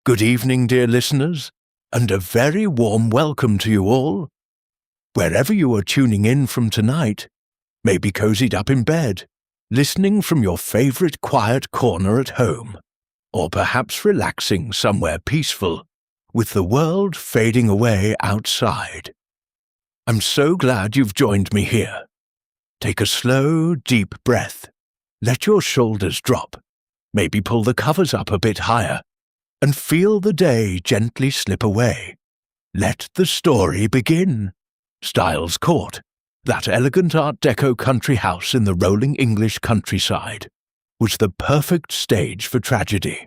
Good evening, dear listeners, and a very warm welcome to you all. Wherever you are tuning in from tonight, maybe cozied up in bed, listening from your favorite quiet corner at home, or perhaps relaxing somewhere peaceful, with the world fading away outside. I'm so glad you've joined me here. Take a slow, deep breath. Let your shoulders drop. Maybe pull the covers up a bit higher, and feel the day gently slip away. Let the story begin. Styles Court, that elegant Art Deco country house in the rolling English countryside, was the perfect stage for tragedy.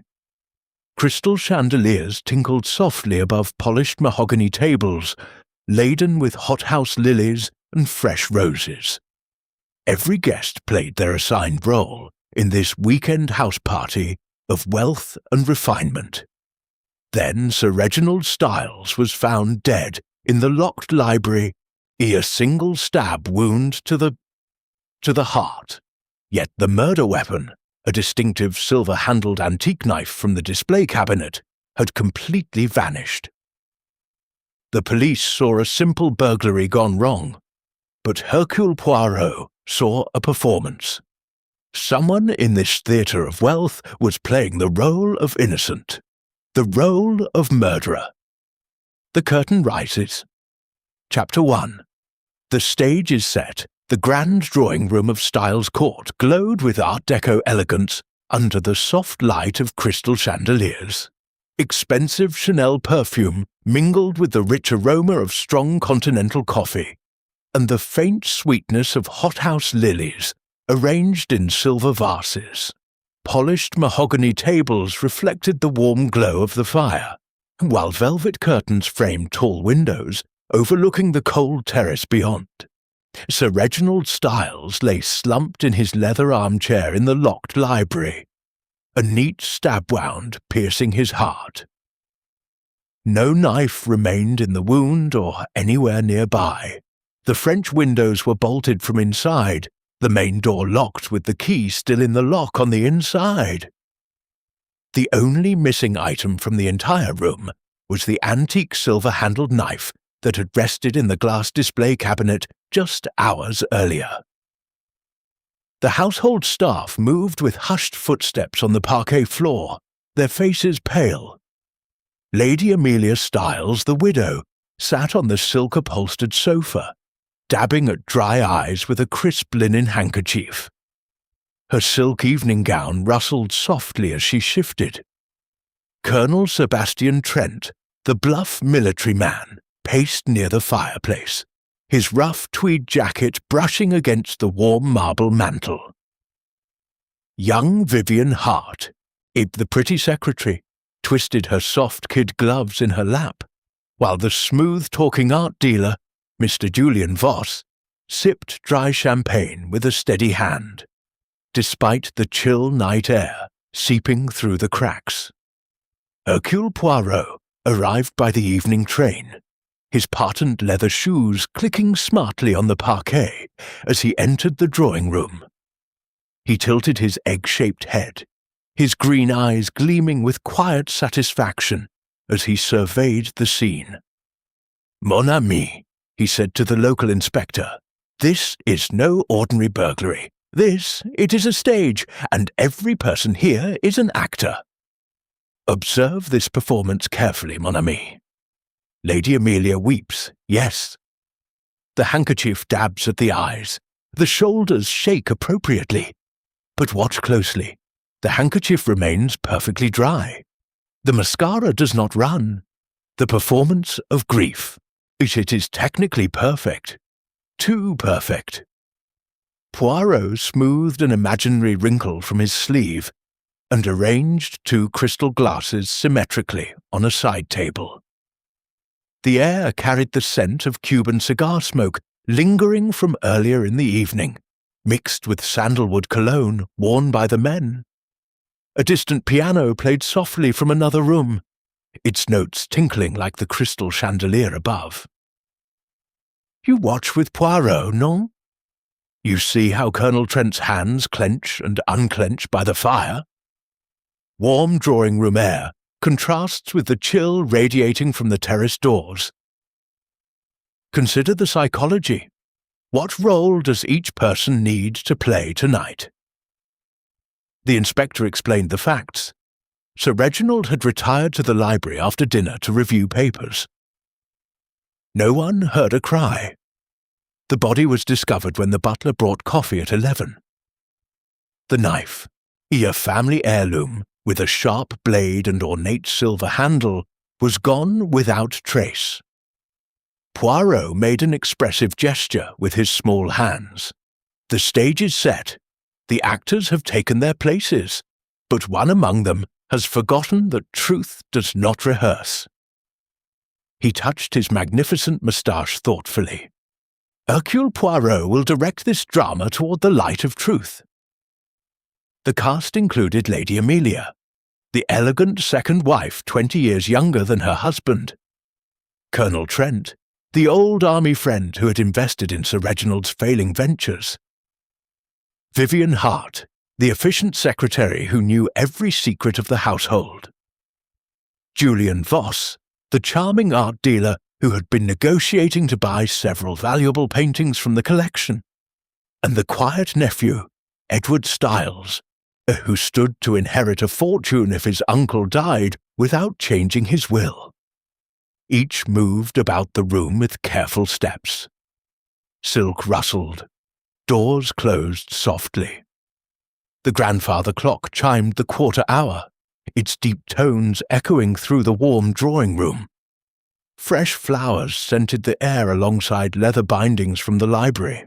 Crystal chandeliers tinkled softly above polished mahogany tables, laden with hothouse lilies and fresh roses. Every guest played their assigned role in this weekend house party of wealth and refinement. Then Sir Reginald Styles was found dead in the locked library, a single stab wound to the heart. Yet the murder weapon, a distinctive silver-handled antique knife from the display cabinet, had completely vanished. The police saw a simple burglary gone wrong, but Hercule Poirot saw a performance. Someone in this theatre of wealth was playing the role of innocent, the role of murderer. The curtain rises. Chapter 1. The stage is set. The grand drawing room of Styles Court glowed with Art Deco elegance under the soft light of crystal chandeliers. Expensive Chanel perfume mingled with the rich aroma of strong continental coffee, and the faint sweetness of hothouse lilies arranged in silver vases. Polished mahogany tables reflected the warm glow of the fire, while velvet curtains framed tall windows overlooking the cold terrace beyond. Sir Reginald Styles lay slumped in his leather armchair in the locked library, a neat stab wound piercing his heart. No knife remained in the wound or anywhere nearby. The French windows were bolted from inside, the main door locked with the key still in the lock on the inside. The only missing item from the entire room was the antique silver-handled knife that had rested in the glass display cabinet just hours earlier. The household staff moved with hushed footsteps on the parquet floor, their faces pale. Lady Amelia Styles, the widow, sat on the silk-upholstered sofa, dabbing at dry eyes with a crisp linen handkerchief. Her silk evening gown rustled softly as she shifted. Colonel Sebastian Trent, the bluff military man, paced near the fireplace, his rough tweed jacket brushing against the warm marble mantel. Young Vivian Hart, the pretty secretary, twisted her soft kid gloves in her lap, while the smooth-talking art dealer, Mr. Julian Voss, sipped dry champagne with a steady hand, despite the chill night air seeping through the cracks. Hercule Poirot arrived by the evening train, his patent leather shoes clicking smartly on the parquet as he entered the drawing room. He tilted his egg-shaped head, his green eyes gleaming with quiet satisfaction as he surveyed the scene. "Mon ami," he said to the local inspector, "this is no ordinary burglary. It is a stage, and every person here is an actor. Observe this performance carefully, mon ami. Lady Amelia weeps, yes. The handkerchief dabs at the eyes. The shoulders shake appropriately. But watch closely. The handkerchief remains perfectly dry. The mascara does not run. The performance of grief. It is technically perfect. Too perfect." Poirot smoothed an imaginary wrinkle from his sleeve and arranged 2 crystal glasses symmetrically on a side table. The air carried the scent of Cuban cigar smoke lingering from earlier in the evening, mixed with sandalwood cologne worn by the men. A distant piano played softly from another room, its notes tinkling like the crystal chandelier above. "You watch with Poirot, non? You see how Colonel Trent's hands clench and unclench by the fire? Warm drawing-room air contrasts with the chill radiating from the terrace doors. Consider the psychology. What role does each person need to play tonight? The inspector explained the facts. Sir Reginald had retired to the library after dinner to review papers. No one heard a cry. The body was discovered when the butler brought coffee at 11. The knife, a family heirloom with a sharp blade and ornate silver handle, was gone without trace. Poirot made an expressive gesture with his small hands. The stage is set. The actors have taken their places, but one among them has forgotten that truth does not rehearse. He touched his magnificent moustache thoughtfully. Hercule Poirot will direct this drama toward the light of truth. The cast included Lady Amelia, the elegant second wife 20 years younger than her husband, Colonel Trent, the old army friend who had invested in Sir Reginald's failing ventures, Vivian Hart, the efficient secretary who knew every secret of the household, Julian Voss, the charming art dealer who had been negotiating to buy several valuable paintings from the collection, and the quiet nephew, Edward Styles, who stood to inherit a fortune if his uncle died without changing his will. Each moved about the room with careful steps. Silk rustled. Doors closed softly. The grandfather clock chimed the quarter hour, its deep tones echoing through the warm drawing-room. Fresh flowers scented the air alongside leather bindings from the library.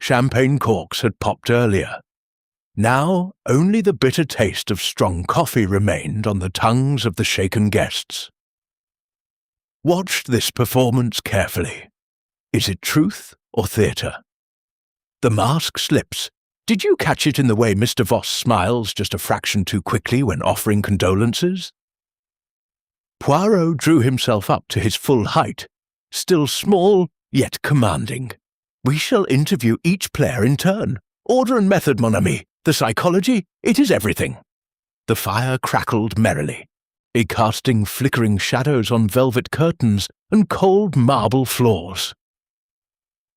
Champagne corks had popped earlier. Now only the bitter taste of strong coffee remained on the tongues of the shaken guests. Watch this performance carefully. Is it truth or theatre? The mask slips. Did you catch it in the way Mr. Voss smiles just a fraction too quickly when offering condolences? Poirot drew himself up to his full height, still small, yet commanding. We shall interview each player in turn. Order and method, mon ami. The psychology, it is everything. The fire crackled merrily, casting flickering shadows on velvet curtains and cold marble floors.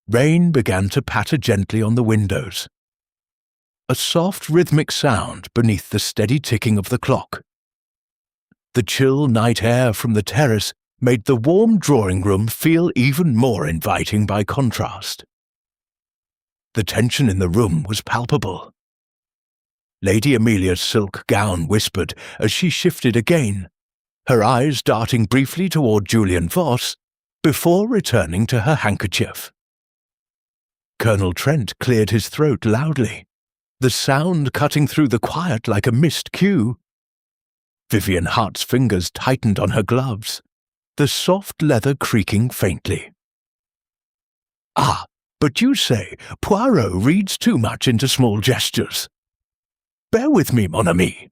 Rain began to patter gently on the windows. A soft rhythmic sound beneath the steady ticking of the clock. The chill night air from the terrace made the warm drawing-room feel even more inviting by contrast. The tension in the room was palpable. Lady Amelia's silk gown whispered as she shifted again, her eyes darting briefly toward Julian Voss before returning to her handkerchief. Colonel Trent cleared his throat loudly, the sound cutting through the quiet like a missed cue. Vivian Hart's fingers tightened on her gloves, the soft leather creaking faintly. Ah, but you say Poirot reads too much into small gestures. Bear with me, mon ami.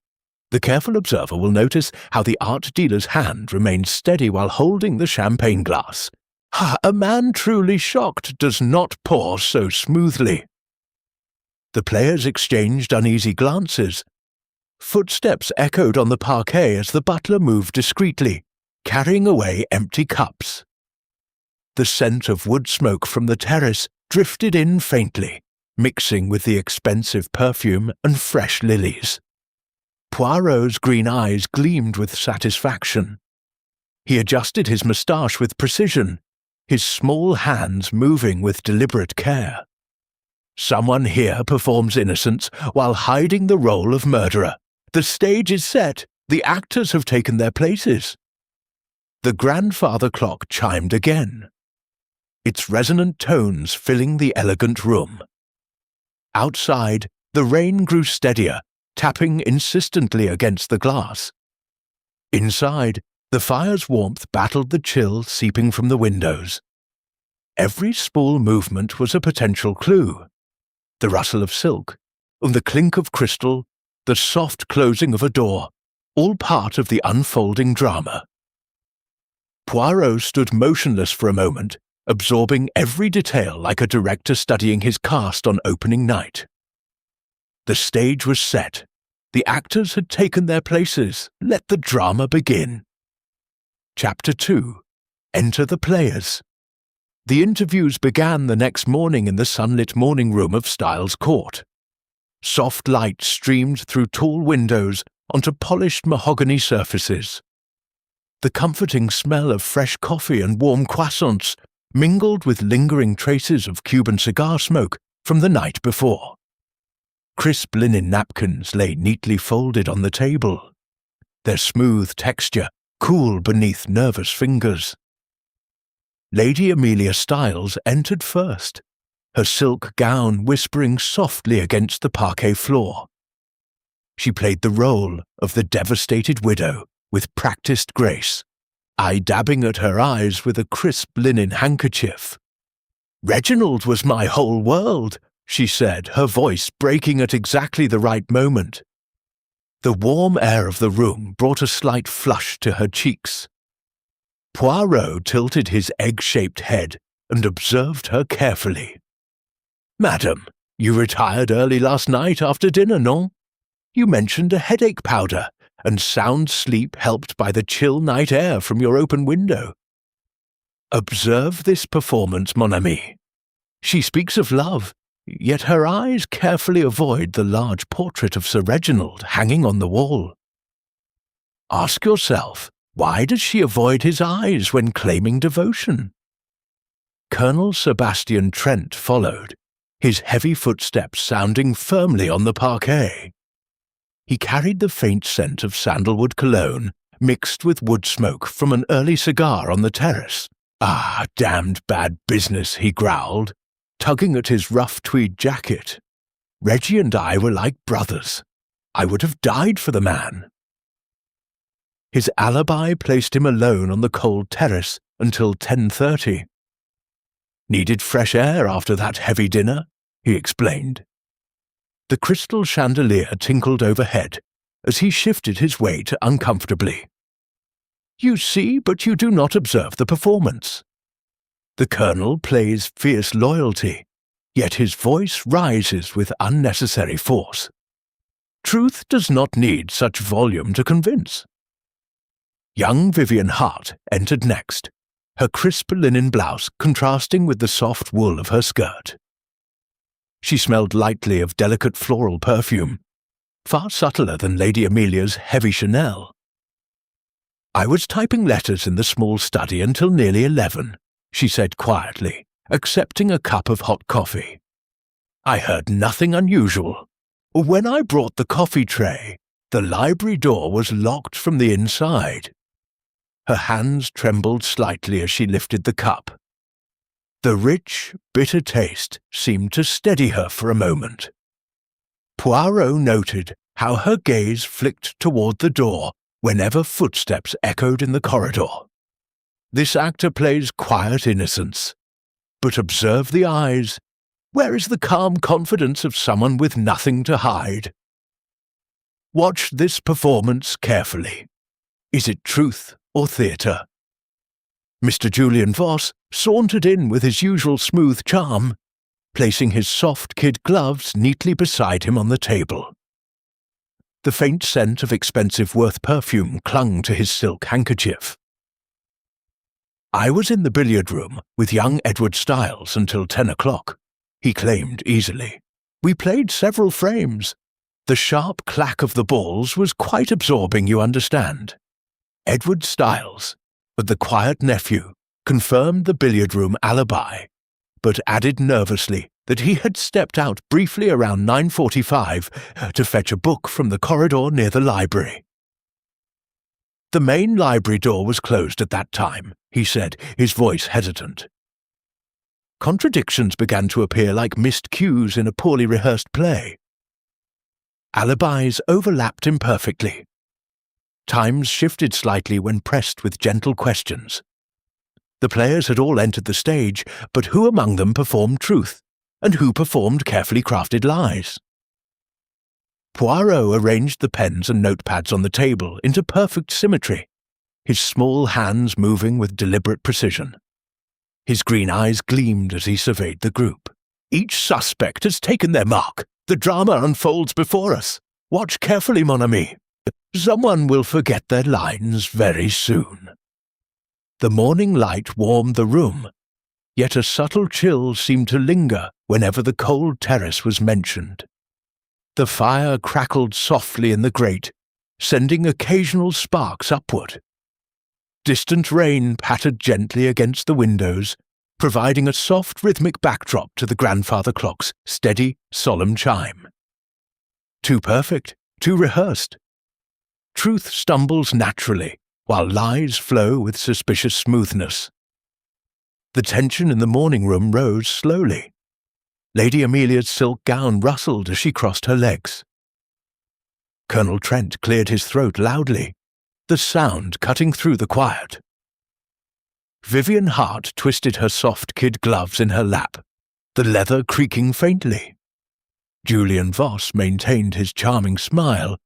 The careful observer will notice how the art dealer's hand remained steady while holding the champagne glass. A man truly shocked does not pour so smoothly. The players exchanged uneasy glances. Footsteps echoed on the parquet as the butler moved discreetly, carrying away empty cups. The scent of wood smoke from the terrace drifted in faintly, mixing with the expensive perfume and fresh lilies. Poirot's green eyes gleamed with satisfaction. He adjusted his moustache with precision, his small hands moving with deliberate care. Someone here performs innocence while hiding the role of murderer. The stage is set. The actors have taken their places. The grandfather clock chimed again, its resonant tones filling the elegant room. Outside, the rain grew steadier, tapping insistently against the glass. Inside, the fire's warmth battled the chill seeping from the windows. Every spool movement was a potential clue. The rustle of silk, the clink of crystal, the soft closing of a door, all part of the unfolding drama. Poirot stood motionless for a moment, absorbing every detail like a director studying his cast on opening night. The stage was set. The actors had taken their places. Let the drama begin. Chapter 2. Enter the players. The interviews began the next morning in the sunlit morning room of Styles Court. Soft light streamed through tall windows onto polished mahogany surfaces. The comforting smell of fresh coffee and warm croissants mingled with lingering traces of Cuban cigar smoke from the night before. Crisp linen napkins lay neatly folded on the table, their smooth texture cool beneath nervous fingers. Lady Amelia Styles entered first, her silk gown whispering softly against the parquet floor. She played the role of the devastated widow with practiced grace, eye dabbing at her eyes with a crisp linen handkerchief. "Reginald was my whole world," she said, her voice breaking at exactly the right moment. The warm air of the room brought a slight flush to her cheeks. Poirot tilted his egg-shaped head and observed her carefully. "Madam, you retired early last night after dinner, non? You mentioned a headache powder, and sound sleep helped by the chill night air from your open window. Observe this performance, mon ami. She speaks of love, yet her eyes carefully avoid the large portrait of Sir Reginald hanging on the wall. Ask yourself, why does she avoid his eyes when claiming devotion?" Colonel Sebastian Trent followed, his heavy footsteps sounding firmly on the parquet. He carried the faint scent of sandalwood cologne mixed with wood smoke from an early cigar on the terrace. "Ah, damned bad business," he growled, tugging at his rough tweed jacket. "Reggie and I were like brothers. I would have died for the man." His alibi placed him alone on the cold terrace until 10:30. "Needed fresh air after that heavy dinner," he explained. The crystal chandelier tinkled overhead as he shifted his weight uncomfortably. "You see, but you do not observe the performance. The Colonel plays fierce loyalty, yet his voice rises with unnecessary force. Truth does not need such volume to convince." Young Vivian Hart entered next, her crisp linen blouse contrasting with the soft wool of her skirt. She smelled lightly of delicate floral perfume, far subtler than Lady Amelia's heavy Chanel. "I was typing letters in the small study until nearly 11, she said quietly, accepting a cup of hot coffee. "I heard nothing unusual. When I brought the coffee tray, the library door was locked from the inside." Her hands trembled slightly as she lifted the cup. The rich, bitter taste seemed to steady her for a moment. Poirot noted how her gaze flicked toward the door whenever footsteps echoed in the corridor. This actor plays quiet innocence. But observe the eyes. Where is the calm confidence of someone with nothing to hide? Watch this performance carefully. Is it truth or theatre? Mr. Julian Voss sauntered in with his usual smooth charm, placing his soft kid gloves neatly beside him on the table. The faint scent of expensive Worth perfume clung to his silk handkerchief. "I was in the billiard room with young Edward Styles until 10 o'clock, he claimed easily. "We played several frames. The sharp clack of the balls was quite absorbing, you understand." Edward Styles, the quiet nephew, confirmed the billiard room alibi, but added nervously that he had stepped out briefly around 9:45 to fetch a book from the corridor near the library. "The main library door was closed at that time," he said, his voice hesitant. Contradictions began to appear like missed cues in a poorly rehearsed play. Alibis overlapped imperfectly. Times shifted slightly when pressed with gentle questions. The players had all entered the stage, but who among them performed truth, and who performed carefully crafted lies? Poirot arranged the pens and notepads on the table into perfect symmetry, his small hands moving with deliberate precision. His green eyes gleamed as he surveyed the group. "Each suspect has taken their mark. The drama unfolds before us. Watch carefully, mon ami. Someone will forget their lines very soon." The morning light warmed the room, yet a subtle chill seemed to linger whenever the cold terrace was mentioned. The fire crackled softly in the grate, sending occasional sparks upward. Distant rain pattered gently against the windows, providing a soft rhythmic backdrop to the grandfather clock's steady, solemn chime. Too perfect, too rehearsed. Truth stumbles naturally, while lies flow with suspicious smoothness. The tension in the morning room rose slowly. Lady Amelia's silk gown rustled as she crossed her legs. Colonel Trent cleared his throat loudly, the sound cutting through the quiet. Vivian Hart twisted her soft kid gloves in her lap, the leather creaking faintly. Julian Voss maintained his charming smile,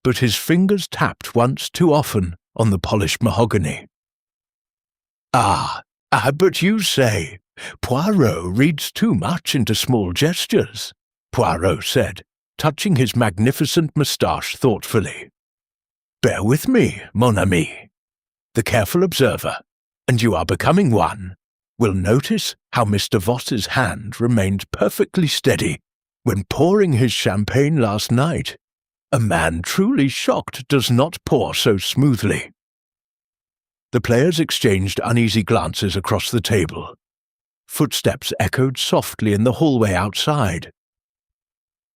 but his fingers tapped once too often on the polished mahogany. But you say, Poirot reads too much into small gestures," Poirot said, touching his magnificent moustache thoughtfully. "Bear with me, mon ami. The careful observer, and you are becoming one, will notice how Mr. Voss's hand remained perfectly steady when pouring his champagne last night. A man truly shocked does not pour so smoothly." The players exchanged uneasy glances across the table. Footsteps echoed softly in the hallway outside.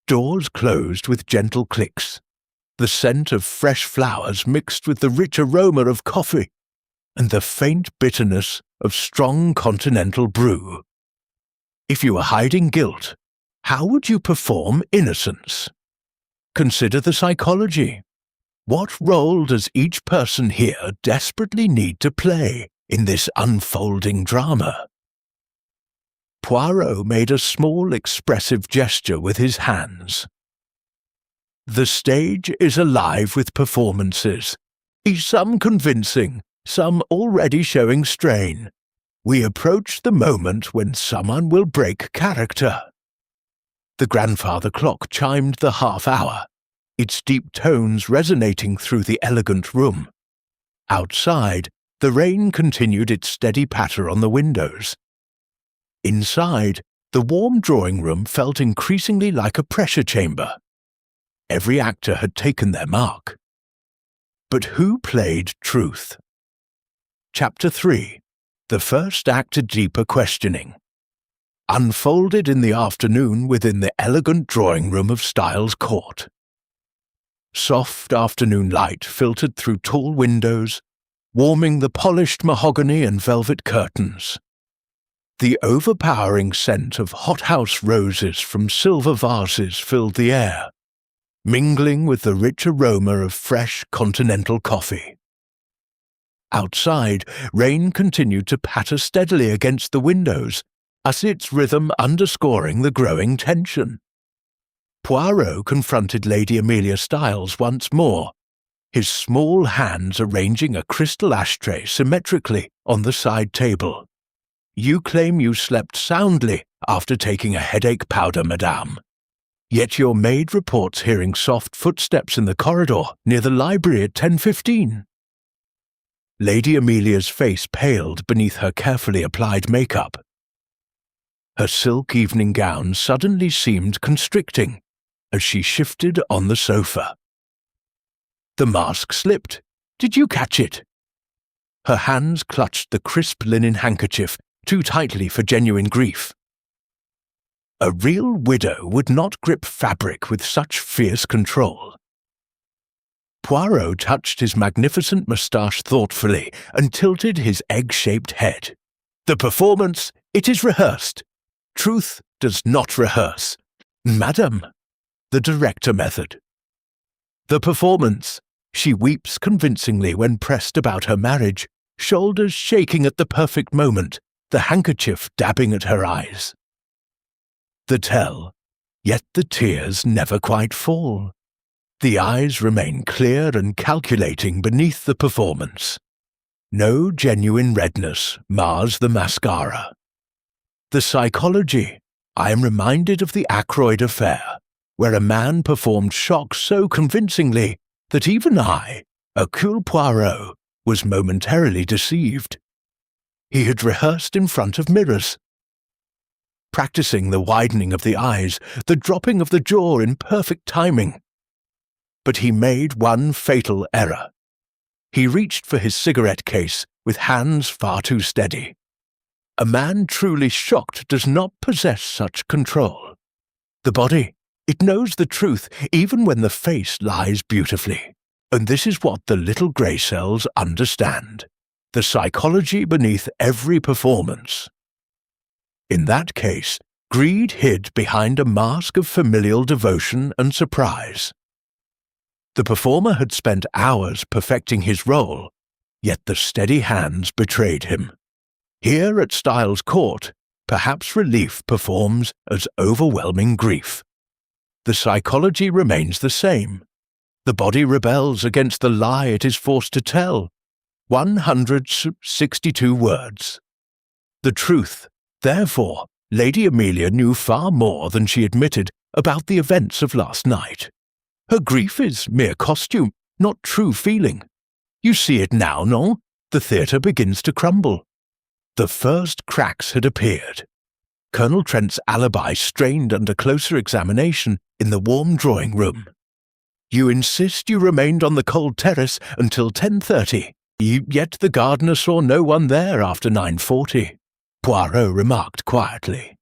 Doors closed with gentle clicks. The scent of fresh flowers mixed with the rich aroma of coffee and the faint bitterness of strong continental brew. If you were hiding guilt, how would you perform innocence? Consider the psychology. What role does each person here desperately need to play in this unfolding drama? Poirot made a small expressive gesture with his hands. "The stage is alive with performances, some convincing, some already showing strain. We approach the moment when someone will break character." The grandfather clock chimed the half-hour, its deep tones resonating through the elegant room. Outside, the rain continued its steady patter on the windows. Inside, the warm drawing-room felt increasingly like a pressure chamber. Every actor had taken their mark. But who played truth? Chapter 3. The first act, a deeper questioning. Unfolded in the afternoon within the elegant drawing-room of Styles Court. Soft afternoon light filtered through tall windows, warming the polished mahogany and velvet curtains. The overpowering scent of hothouse roses from silver vases filled the air, mingling with the rich aroma of fresh continental coffee. Outside, rain continued to patter steadily against the windows, as its rhythm underscoring the growing tension. Poirot confronted Lady Amelia Styles once more, his small hands arranging a crystal ashtray symmetrically on the side table. "You claim you slept soundly after taking a headache powder, madame. Yet your maid reports hearing soft footsteps in the corridor near the library at 10:15. Lady Amelia's face paled beneath her carefully applied makeup. Her silk evening gown suddenly seemed constricting as she shifted on the sofa. The mask slipped. Did you catch it? Her hands clutched the crisp linen handkerchief too tightly for genuine grief. A real widow would not grip fabric with such fierce control. Poirot touched his magnificent moustache thoughtfully and tilted his egg-shaped head. "The performance, it is rehearsed. Truth does not rehearse. Madam, the director method. The performance, she weeps convincingly when pressed about her marriage, shoulders shaking at the perfect moment, the handkerchief dabbing at her eyes. The tell, yet the tears never quite fall. The eyes remain clear and calculating beneath the performance. No genuine redness mars the mascara. The psychology, I am reminded of the Ackroyd affair. where a man performed shock so convincingly that even I, Hercule Poirot, was momentarily deceived. He had rehearsed in front of mirrors, practicing the widening of the eyes, the dropping of the jaw in perfect timing. But he made one fatal error. He reached for his cigarette case with hands far too steady. A man truly shocked does not possess such control. The body, it knows the truth even when the face lies beautifully. And this is what the little grey cells understand. The psychology beneath every performance. In that case, greed hid behind a mask of familial devotion and surprise. The performer had spent hours perfecting his role, yet the steady hands betrayed him. Here at Styles Court, perhaps relief performs as overwhelming grief. The psychology remains the same. The body rebels against the lie it is forced to tell. 162 words. The truth. Therefore, Lady Amelia knew far more than she admitted about the events of last night. Her grief is mere costume, not true feeling. You see it now, no? The theatre begins to crumble. The first cracks had appeared. Colonel Trent's alibi strained under closer examination in the warm drawing-room. You insist you remained on the cold terrace until 10:30, yet the gardener saw no one there after 9:40, Poirot remarked quietly.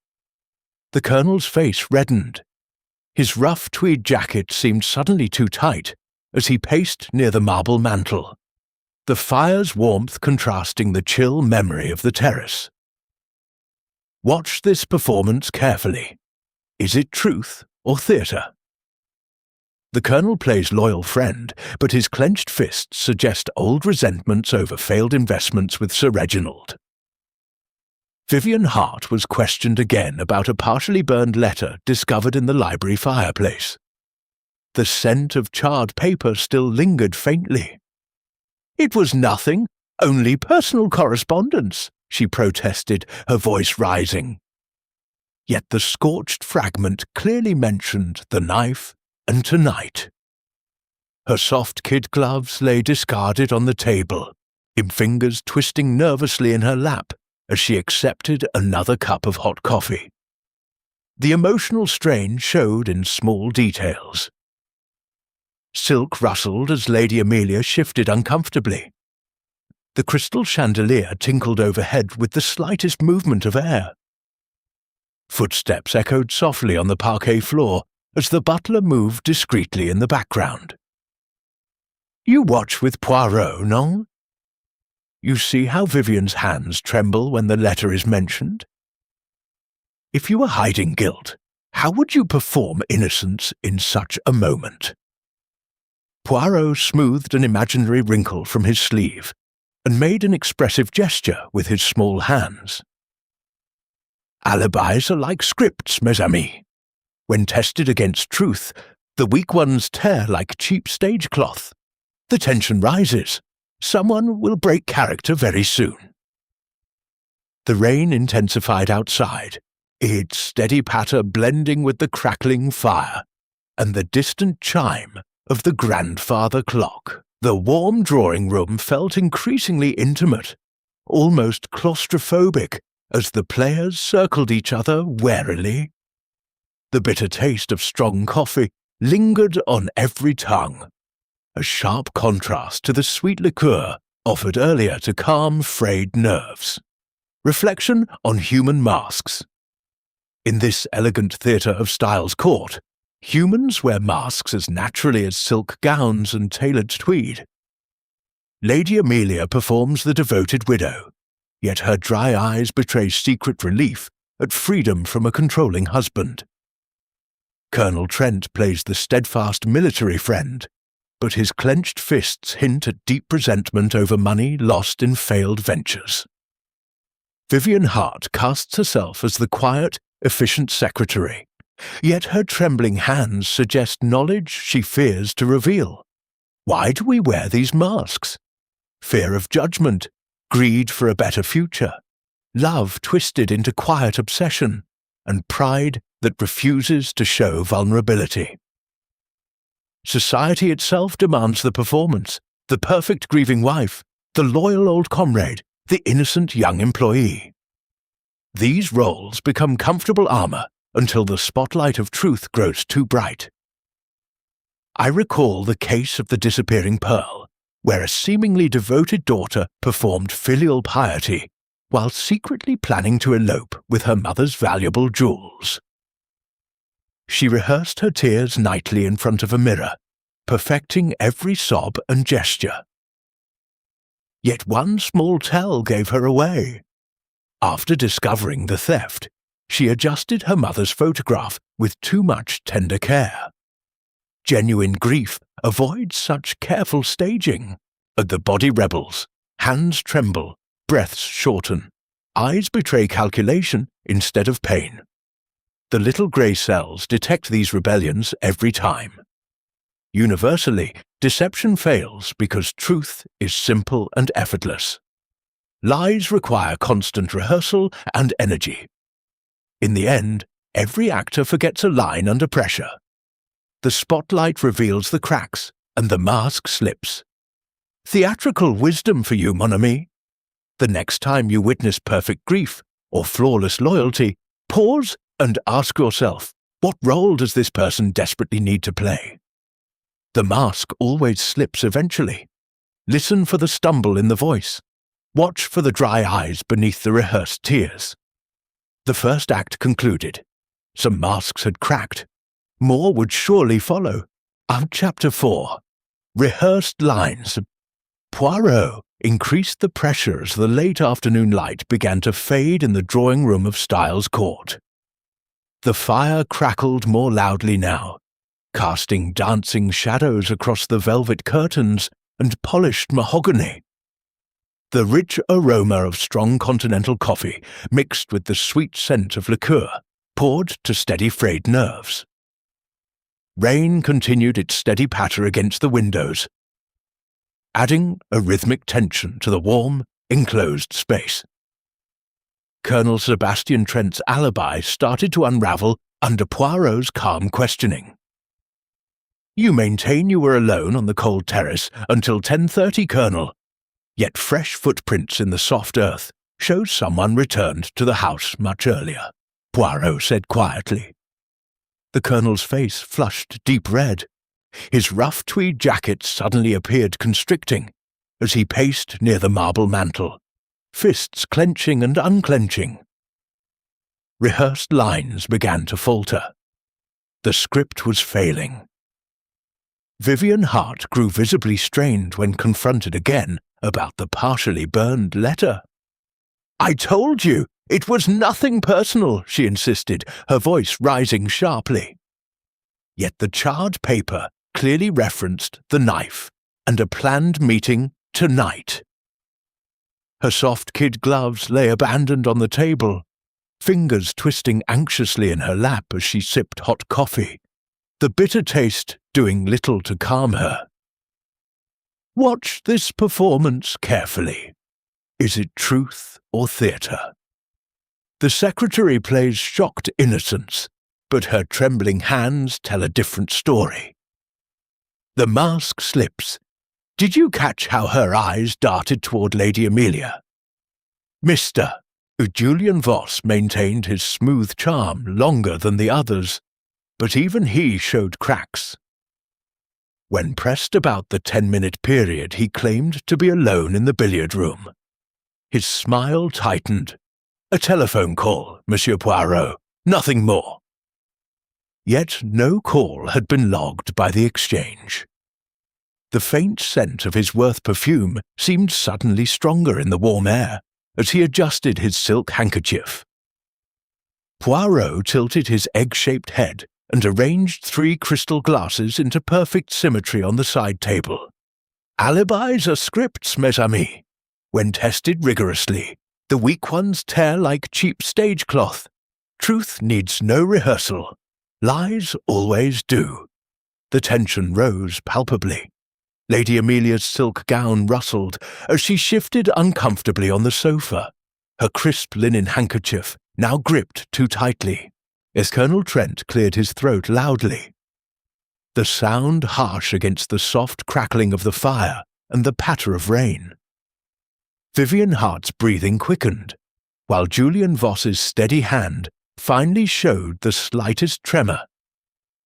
The Colonel's face reddened. His rough tweed jacket seemed suddenly too tight as he paced near the marble mantel, the fire's warmth contrasting the chill memory of the terrace. Watch this performance carefully. Is it truth or theatre? The Colonel plays loyal friend, but his clenched fists suggest old resentments over failed investments with Sir Reginald. Vivian Hart was questioned again about a partially burned letter discovered in the library fireplace. The scent of charred paper still lingered faintly. It was nothing, only personal correspondence, she protested, her voice rising. Yet the scorched fragment clearly mentioned the knife and tonight. Her soft kid gloves lay discarded on the table, her fingers twisting nervously in her lap as she accepted another cup of hot coffee. The emotional strain showed in small details. Silk rustled as Lady Amelia shifted uncomfortably. The crystal chandelier tinkled overhead with the slightest movement of air. Footsteps echoed softly on the parquet floor as the butler moved discreetly in the background. You watch with Poirot, no? You see how Vivian's hands tremble when the letter is mentioned? If you were hiding guilt, how would you perform innocence in such a moment? Poirot smoothed an imaginary wrinkle from his sleeve and made an expressive gesture with his small hands. Alibis are like scripts, mes amis. When tested against truth, the weak ones tear like cheap stage cloth. The tension rises. Someone will break character very soon. The rain intensified outside, its steady patter blending with the crackling fire and the distant chime of the grandfather clock. The warm drawing-room felt increasingly intimate, almost claustrophobic, as the players circled each other warily. The bitter taste of strong coffee lingered on every tongue, a sharp contrast to the sweet liqueur offered earlier to calm frayed nerves. Reflection on human masks. In this elegant theatre of Styles Court, humans wear masks as naturally as silk gowns and tailored tweed. Lady Amelia performs the devoted widow, yet her dry eyes betray secret relief at freedom from a controlling husband. Colonel Trent plays the steadfast military friend, but his clenched fists hint at deep resentment over money lost in failed ventures. Vivian Hart casts herself as the quiet, efficient secretary, yet her trembling hands suggest knowledge she fears to reveal. Why do we wear these masks? Fear of judgment, greed for a better future, love twisted into quiet obsession, and pride that refuses to show vulnerability. Society itself demands the performance, the perfect grieving wife, the loyal old comrade, the innocent young employee. These roles become comfortable armor until the spotlight of truth grows too bright. I recall the case of the disappearing pearl, where a seemingly devoted daughter performed filial piety while secretly planning to elope with her mother's valuable jewels. She rehearsed her tears nightly in front of a mirror, perfecting every sob and gesture. Yet one small tell gave her away. After discovering the theft, she adjusted her mother's photograph with too much tender care. Genuine grief avoids such careful staging. The body rebels, hands tremble, breaths shorten, eyes betray calculation instead of pain. The little grey cells detect these rebellions every time. Universally, deception fails because truth is simple and effortless. Lies require constant rehearsal and energy. In the end, every actor forgets a line under pressure. The spotlight reveals the cracks, and the mask slips. Theatrical wisdom for you, mon ami. The next time you witness perfect grief or flawless loyalty, pause and ask yourself, what role does this person desperately need to play? The mask always slips eventually. Listen for the stumble in the voice. Watch for the dry eyes beneath the rehearsed tears. The first act concluded. Some masks had cracked. More would surely follow. Chapter 4. Rehearsed lines. Poirot increased the pressure as the late afternoon light began to fade in the drawing room of Styles Court. The fire crackled more loudly now, casting dancing shadows across the velvet curtains and polished mahogany. The rich aroma of strong continental coffee mixed with the sweet scent of liqueur poured to steady frayed nerves. Rain continued its steady patter against the windows, adding a rhythmic tension to the warm, enclosed space. Colonel Sebastian Trent's alibi started to unravel under Poirot's calm questioning. "You maintain you were alone on the cold terrace until 10:30, Colonel. Yet fresh footprints in the soft earth show someone returned to the house much earlier," Poirot said quietly. The Colonel's face flushed deep red. His rough tweed jacket suddenly appeared constricting as he paced near the marble mantel, fists clenching and unclenching. Rehearsed lines began to falter. The script was failing. Vivian Hart grew visibly strained when confronted again about the partially burned letter. "I told you, it was nothing personal," she insisted, her voice rising sharply. Yet the charred paper clearly referenced the knife and a planned meeting tonight. Her soft kid gloves lay abandoned on the table, fingers twisting anxiously in her lap as she sipped hot coffee, the bitter taste doing little to calm her. Watch this performance carefully. Is it truth or theatre? The secretary plays shocked innocence, but her trembling hands tell a different story. The mask slips. Did you catch how her eyes darted toward Lady Amelia? Mr. Julian Voss maintained his smooth charm longer than the others, but even he showed cracks. When pressed about the 10-minute period he claimed to be alone in the billiard room, his smile tightened. "A telephone call, Monsieur Poirot, nothing more." Yet no call had been logged by the exchange. The faint scent of his Worth perfume seemed suddenly stronger in the warm air as he adjusted his silk handkerchief. Poirot tilted his egg-shaped head and arranged 3 crystal glasses into perfect symmetry on the side table. "Alibis are scripts, mes amis. When tested rigorously, the weak ones tear like cheap stage cloth. Truth needs no rehearsal. Lies always do." The tension rose palpably. Lady Amelia's silk gown rustled as she shifted uncomfortably on the sofa, her crisp linen handkerchief now gripped too tightly. as Colonel Trent cleared his throat loudly. The sound harsh against the soft crackling of the fire and the patter of rain. Vivian Hart's breathing quickened, while Julian Voss's steady hand finally showed the slightest tremor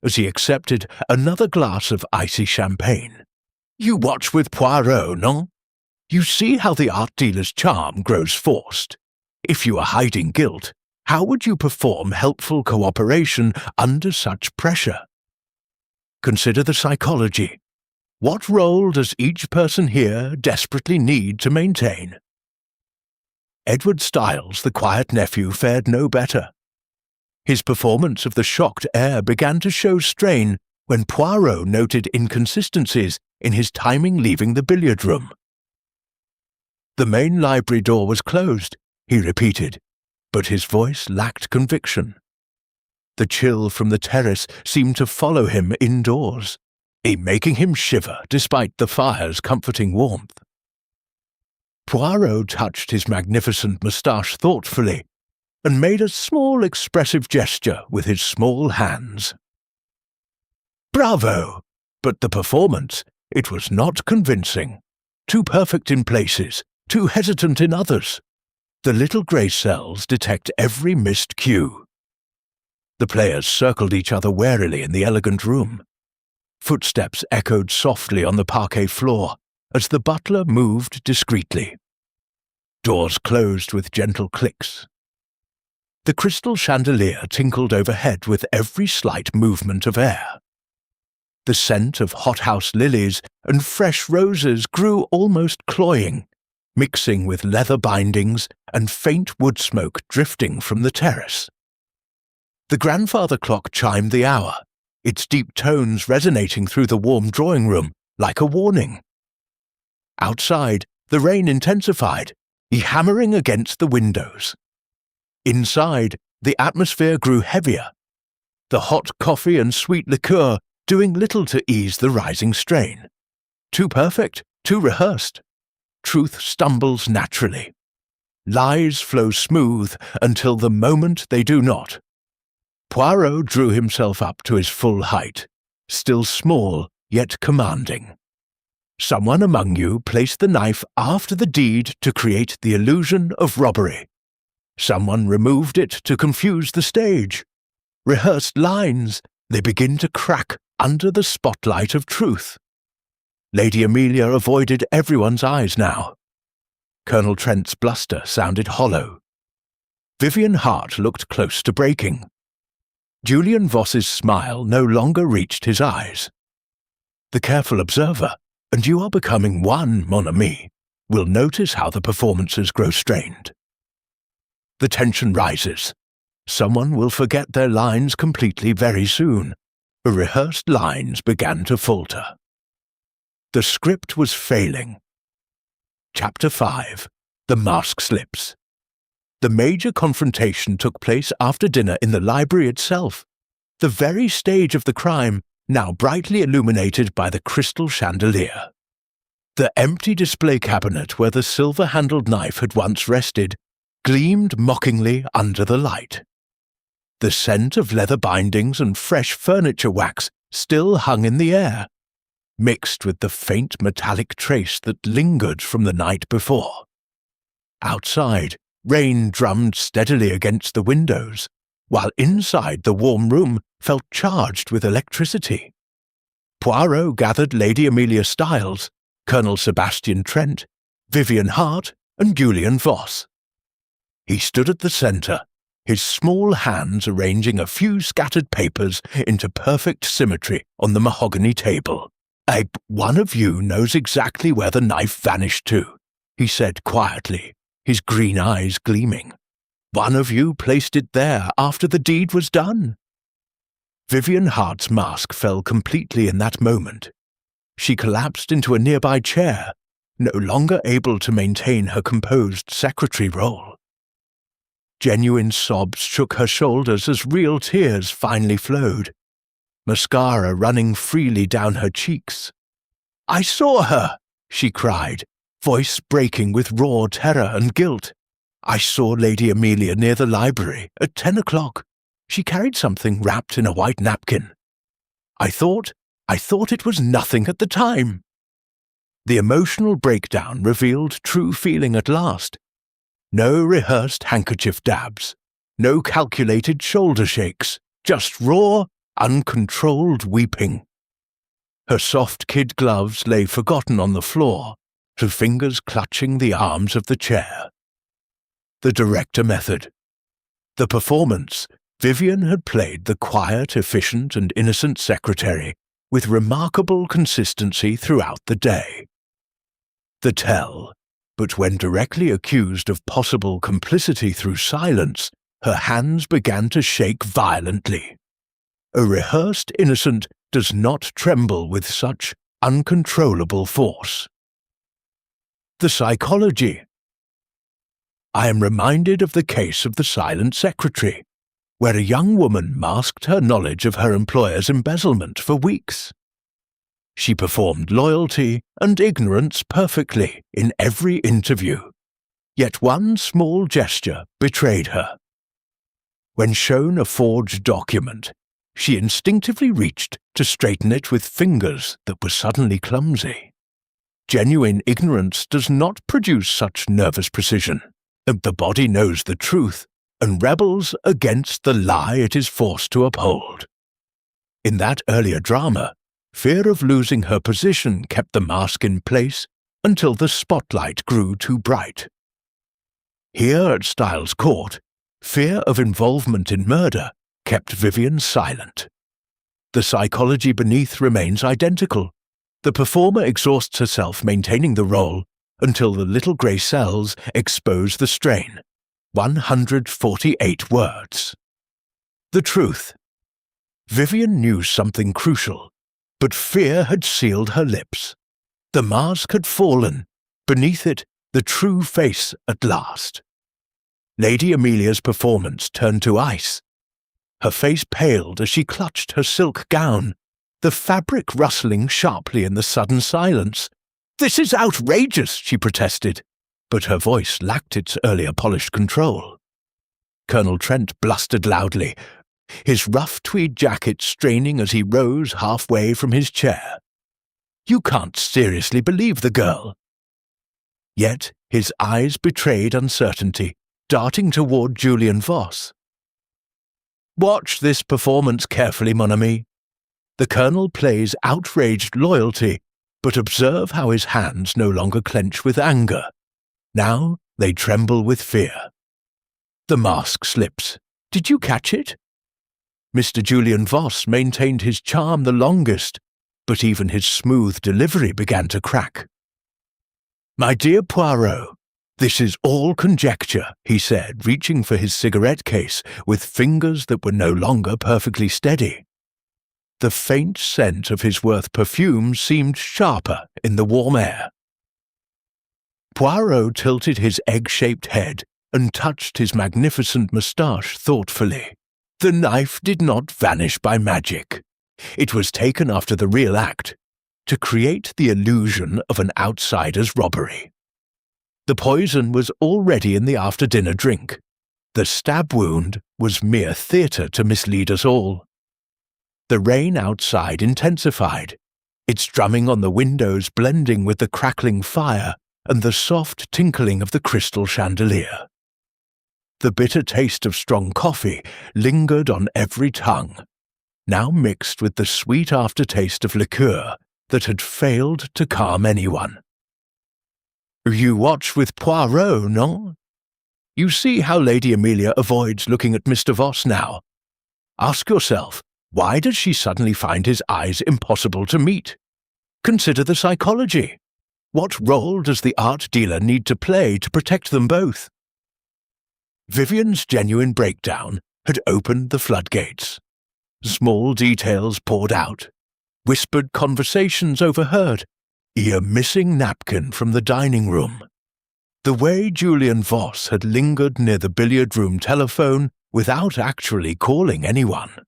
as he accepted another glass of icy champagne. "You watch with Poirot, non? You see how the art dealer's charm grows forced. If you are hiding guilt, how would you perform helpful cooperation under such pressure? Consider the psychology. What role does each person here desperately need to maintain?" Edward Styles, the quiet nephew, fared no better. His performance of the shocked heir began to show strain when Poirot noted inconsistencies in his timing leaving the billiard room. "The main library door was closed," he repeated, but his voice lacked conviction. The chill from the terrace seemed to follow him indoors, making him shiver despite the fire's comforting warmth. Poirot touched his magnificent moustache thoughtfully and made a small expressive gesture with his small hands. "Bravo! But the performance, it was not convincing. Too perfect in places, too hesitant in others. The little grey cells detect every missed cue." The players circled each other warily in the elegant room. Footsteps echoed softly on the parquet floor as the butler moved discreetly. Doors closed with gentle clicks. The crystal chandelier tinkled overhead with every slight movement of air. The scent of hothouse lilies and fresh roses grew almost cloying, mixing with leather bindings and faint wood smoke drifting from the terrace. The grandfather clock chimed the hour, its deep tones resonating through the warm drawing room like a warning. Outside, the rain intensified, hammering against the windows. Inside, the atmosphere grew heavier, the hot coffee and sweet liqueur doing little to ease the rising strain. Too perfect, too rehearsed. Truth stumbles naturally. Lies flow smooth until the moment they do not. Poirot drew himself up to his full height, still small yet commanding. "Someone among you placed the knife after the deed to create the illusion of robbery. Someone removed it to confuse the stage. Rehearsed lines, they begin to crack under the spotlight of truth." Lady Amelia avoided everyone's eyes now. Colonel Trent's bluster sounded hollow. Vivian Hart looked close to breaking. Julian Voss's smile no longer reached his eyes. The careful observer, and you are becoming one, mon ami, will notice how the performances grow strained. The tension rises. Someone will forget their lines completely very soon. The rehearsed lines began to falter. The script was failing. Chapter 5. The Mask Slips. The major confrontation took place after dinner in the library itself, the very stage of the crime now brightly illuminated by the crystal chandelier. The empty display cabinet where the silver-handled knife had once rested gleamed mockingly under the light. The scent of leather bindings and fresh furniture wax still hung in the air, mixed with the faint metallic trace that lingered from the night before. Outside, rain drummed steadily against the windows, while inside the warm room felt charged with electricity. Poirot gathered Lady Amelia Styles, Colonel Sebastian Trent, Vivian Hart, and Julian Voss. He stood at the centre, his small hands arranging a few scattered papers into perfect symmetry on the mahogany table. "One of you knows exactly where the knife vanished to," he said quietly, his green eyes gleaming. "One of you placed it there after the deed was done." Vivian Hart's mask fell completely in that moment. She collapsed into a nearby chair, no longer able to maintain her composed secretary role. Genuine sobs shook her shoulders as real tears finally flowed, mascara running freely down her cheeks. "I saw her!" she cried, voice breaking with raw terror and guilt. "I saw Lady Amelia near the library at 10 o'clock. She carried something wrapped in a white napkin. I thought it was nothing at the time." The emotional breakdown revealed true feeling at last. No rehearsed handkerchief dabs, no calculated shoulder shakes, just raw, uncontrolled weeping. Her soft kid gloves lay forgotten on the floor, her fingers clutching the arms of the chair. The director method. The performance. Vivian had played the quiet, efficient, and innocent secretary with remarkable consistency throughout the day. The tell, but when directly accused of possible complicity through silence, her hands began to shake violently. A rehearsed innocent does not tremble with such uncontrollable force. The psychology. I am reminded of the case of the silent secretary, where a young woman masked her knowledge of her employer's embezzlement for weeks. She performed loyalty and ignorance perfectly in every interview, yet one small gesture betrayed her. When shown a forged document, she instinctively reached to straighten it with fingers that were suddenly clumsy. Genuine ignorance does not produce such nervous precision. The body knows the truth and rebels against the lie it is forced to uphold. In that earlier drama, fear of losing her position kept the mask in place until the spotlight grew too bright. Here at Styles Court, fear of involvement in murder kept Vivian silent. The psychology beneath remains identical. The performer exhausts herself maintaining the role until the little grey cells expose the strain. 148 words. The truth. Vivian knew something crucial, but fear had sealed her lips. The mask had fallen. Beneath it, the true face at last. Lady Amelia's performance turned to ice. Her face paled as she clutched her silk gown, the fabric rustling sharply in the sudden silence. "This is outrageous," she protested, but her voice lacked its earlier polished control. Colonel Trent blustered loudly, his rough tweed jacket straining as he rose halfway from his chair. "You can't seriously believe the girl." Yet his eyes betrayed uncertainty, darting toward Julian Voss. "Watch this performance carefully, mon ami. The Colonel plays outraged loyalty, but observe how his hands no longer clench with anger. Now they tremble with fear. The mask slips. Did you catch it?" Mr. Julian Voss maintained his charm the longest, but even his smooth delivery began to crack. "My dear Poirot, this is all conjecture," he said, reaching for his cigarette case with fingers that were no longer perfectly steady. The faint scent of his Worth perfume seemed sharper in the warm air. Poirot tilted his egg-shaped head and touched his magnificent moustache thoughtfully. The knife did not vanish by magic. It was taken after the real act, to create the illusion of an outsider's robbery. The poison was already in the after-dinner drink. The stab wound was mere theatre to mislead us all. The rain outside intensified, its drumming on the windows blending with the crackling fire and the soft tinkling of the crystal chandelier. The bitter taste of strong coffee lingered on every tongue, now mixed with the sweet aftertaste of liqueur that had failed to calm anyone. "You watch with Poirot, no? You see how Lady Amelia avoids looking at Mr. Voss now. Ask yourself, why does she suddenly find his eyes impossible to meet? Consider the psychology. What role does the art dealer need to play to protect them both?" Vivian's genuine breakdown had opened the floodgates. Small details poured out, whispered conversations overheard, a missing napkin from the dining room. The way Julian Voss had lingered near the billiard-room telephone without actually calling anyone.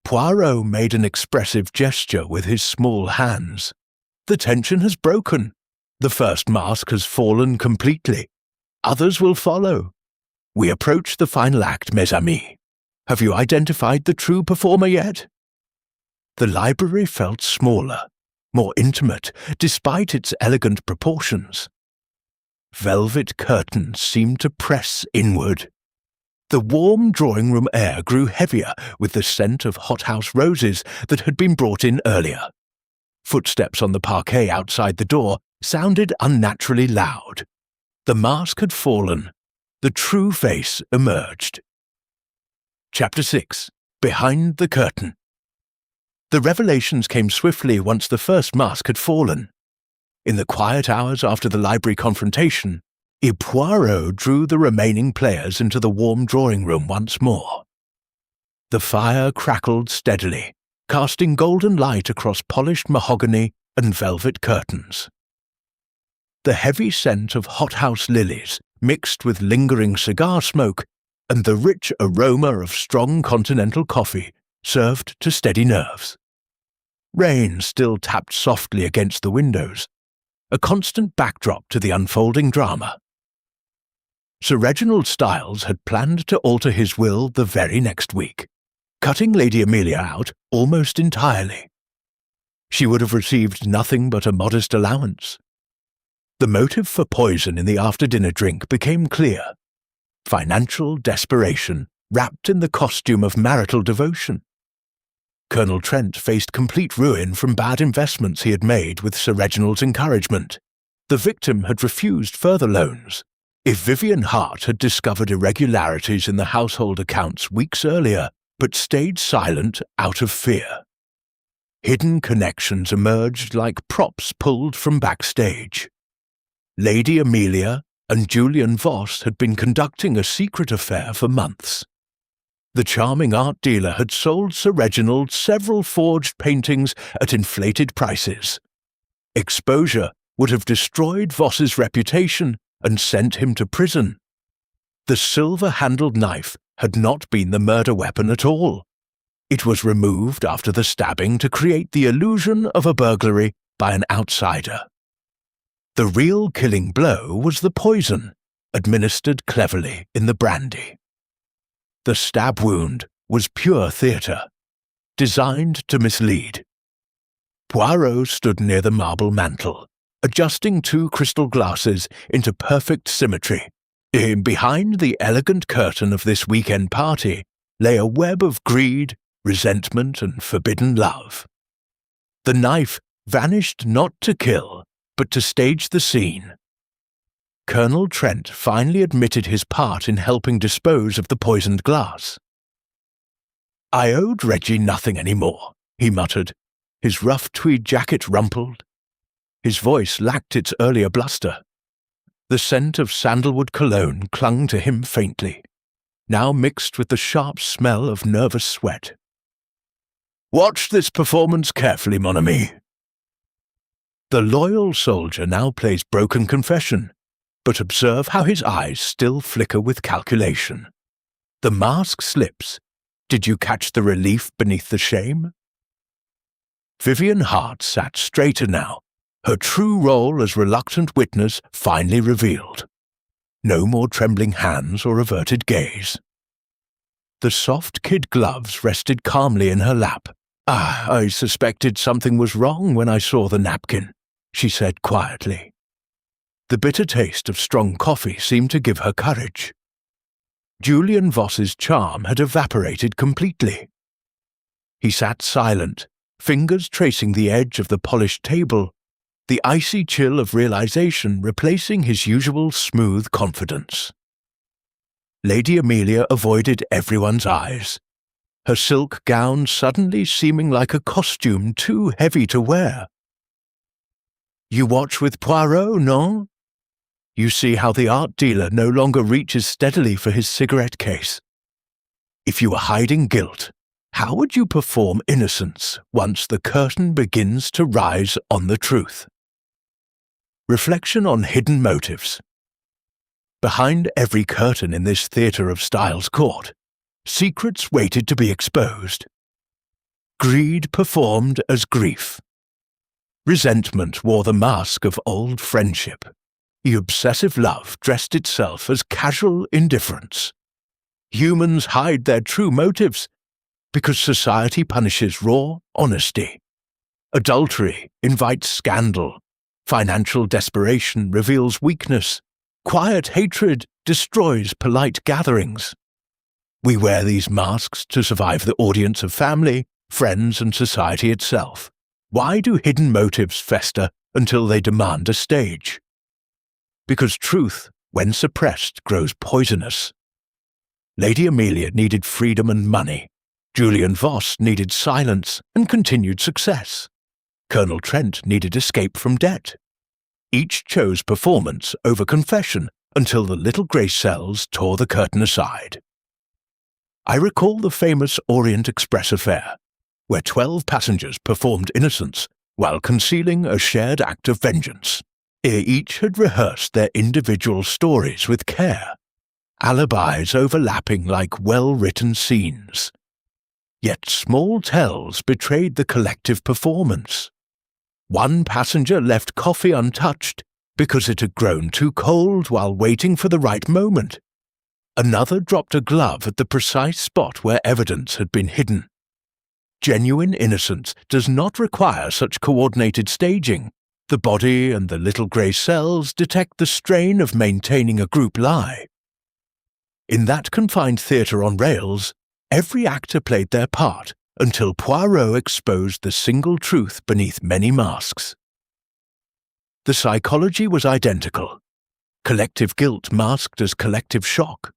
Poirot made an expressive gesture with his small hands. The tension has broken. The first mask has fallen completely. Others will follow. We approach the final act, mes amis. Have you identified the true performer yet?" The library felt smaller, more intimate, despite its elegant proportions. Velvet curtains seemed to press inward. The warm drawing-room air grew heavier with the scent of hothouse roses that had been brought in earlier. Footsteps on the parquet outside the door sounded unnaturally loud. The mask had fallen. The true face emerged. Chapter 6. Behind the Curtain. The revelations came swiftly once the first mask had fallen. In the quiet hours after the library confrontation, Poirot drew the remaining players into the warm drawing-room once more. The fire crackled steadily, casting golden light across polished mahogany and velvet curtains. The heavy scent of hothouse lilies mixed with lingering cigar smoke and the rich aroma of strong continental coffee served to steady nerves. Rain still tapped softly against the windows, a constant backdrop to the unfolding drama. Sir Reginald Styles had planned to alter his will the very next week, cutting Lady Amelia out almost entirely. She would have received nothing but a modest allowance. The motive for poison in the after-dinner drink became clear: financial desperation wrapped in the costume of marital devotion. Colonel Trent faced complete ruin from bad investments he had made with Sir Reginald's encouragement. The victim had refused further loans. If Vivian Hart had discovered irregularities in the household accounts weeks earlier, but stayed silent out of fear. Hidden connections emerged like props pulled from backstage. Lady Amelia and Julian Voss had been conducting a secret affair for months. The charming art dealer had sold Sir Reginald several forged paintings at inflated prices. Exposure would have destroyed Voss's reputation and sent him to prison. The silver-handled knife had not been the murder weapon at all. It was removed after the stabbing to create the illusion of a burglary by an outsider. The real killing blow was the poison, administered cleverly in the brandy. The stab wound was pure theatre, designed to mislead. Poirot stood near the marble mantel, adjusting two crystal glasses into perfect symmetry. Behind the elegant curtain of this weekend party lay a web of greed, resentment, and forbidden love. The knife vanished not to kill, but to stage the scene. Colonel Trent finally admitted his part in helping dispose of the poisoned glass. "I owed Reggie nothing any more," he muttered, his rough tweed jacket rumpled. His voice lacked its earlier bluster. The scent of sandalwood cologne clung to him faintly, now mixed with the sharp smell of nervous sweat. "Watch this performance carefully, mon ami." The loyal soldier now plays broken confession, but observe how his eyes still flicker with calculation. The mask slips. Did you catch the relief beneath the shame? Vivian Hart sat straighter now, her true role as reluctant witness finally revealed. No more trembling hands or averted gaze. The soft kid gloves rested calmly in her lap. "I suspected something was wrong when I saw the napkin," she said quietly. The bitter taste of strong coffee seemed to give her courage. Julian Voss's charm had evaporated completely. He sat silent, fingers tracing the edge of the polished table, the icy chill of realization replacing his usual smooth confidence. Lady Amelia avoided everyone's eyes, her silk gown suddenly seeming like a costume too heavy to wear. "You watch with Poirot, no? You see how the art dealer no longer reaches steadily for his cigarette case. If you were hiding guilt, how would you perform innocence once the curtain begins to rise on the truth?" Reflection on hidden motives. Behind every curtain in this theatre of Styles Court, secrets waited to be exposed. Greed performed as grief. Resentment wore the mask of old friendship. The obsessive love dressed itself as casual indifference. humans hide their true motives because society punishes raw honesty. Adultery invites scandal. Financial desperation reveals weakness. Quiet hatred destroys polite gatherings. We wear these masks to survive the audience of family, friends, and society itself. Why do hidden motives fester until they demand a stage? Because truth, when suppressed, grows poisonous. Lady Amelia needed freedom and money. Julian Voss needed silence and continued success. Colonel Trent needed escape from debt. Each chose performance over confession until the little grey cells tore the curtain aside. I recall the famous Orient Express affair, where 12 passengers performed innocence while concealing a shared act of vengeance, ere each had rehearsed their individual stories with care, alibis overlapping like well-written scenes. Yet small tells betrayed the collective performance. One passenger left coffee untouched because it had grown too cold while waiting for the right moment. Another dropped a glove at the precise spot where evidence had been hidden. Genuine innocence does not require such coordinated staging. The body and the little grey cells detect the strain of maintaining a group lie. In that confined theatre on rails, every actor played their part until Poirot exposed the single truth beneath many masks. The psychology was identical. Collective guilt masked as collective shock.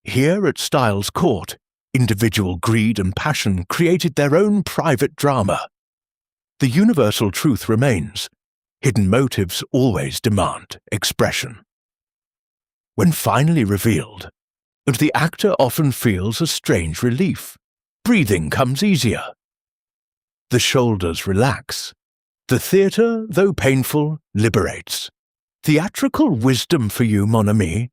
Here at Styles Court, individual greed and passion created their own private drama. The universal truth remains: hidden motives always demand expression. When finally revealed, and the actor often feels a strange relief. Breathing comes easier. The shoulders relax. The theatre, though painful, liberates. Theatrical wisdom for you, mon ami.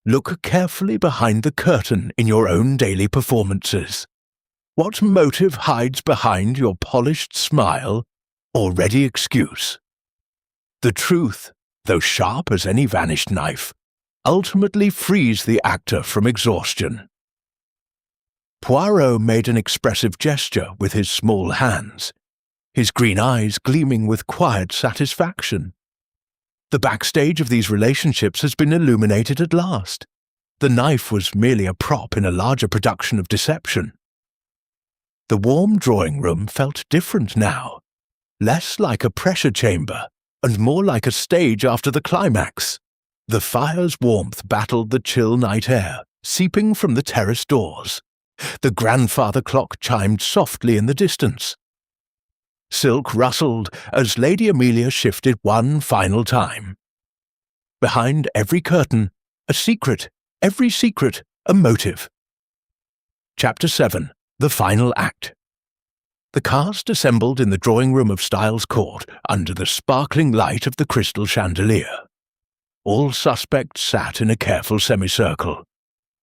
Look carefully behind the curtain in your own daily performances. What motive hides behind your polished smile or ready excuse? The truth, though sharp as any vanished knife, ultimately frees the actor from exhaustion. Poirot made an expressive gesture with his small hands, his green eyes gleaming with quiet satisfaction. The backstage of these relationships has been illuminated at last. The knife was merely a prop in a larger production of deception. The warm drawing room felt different now, less like a pressure chamber and more like a stage after the climax. The fire's warmth battled the chill night air, seeping from the terrace doors. The grandfather clock chimed softly in the distance. Silk rustled as Lady Amelia shifted one final time. Behind every curtain, a secret, every secret, a motive. Chapter 7. The Final Act. The cast assembled in the drawing room of Styles Court under the sparkling light of the crystal chandelier. All suspects sat in a careful semicircle.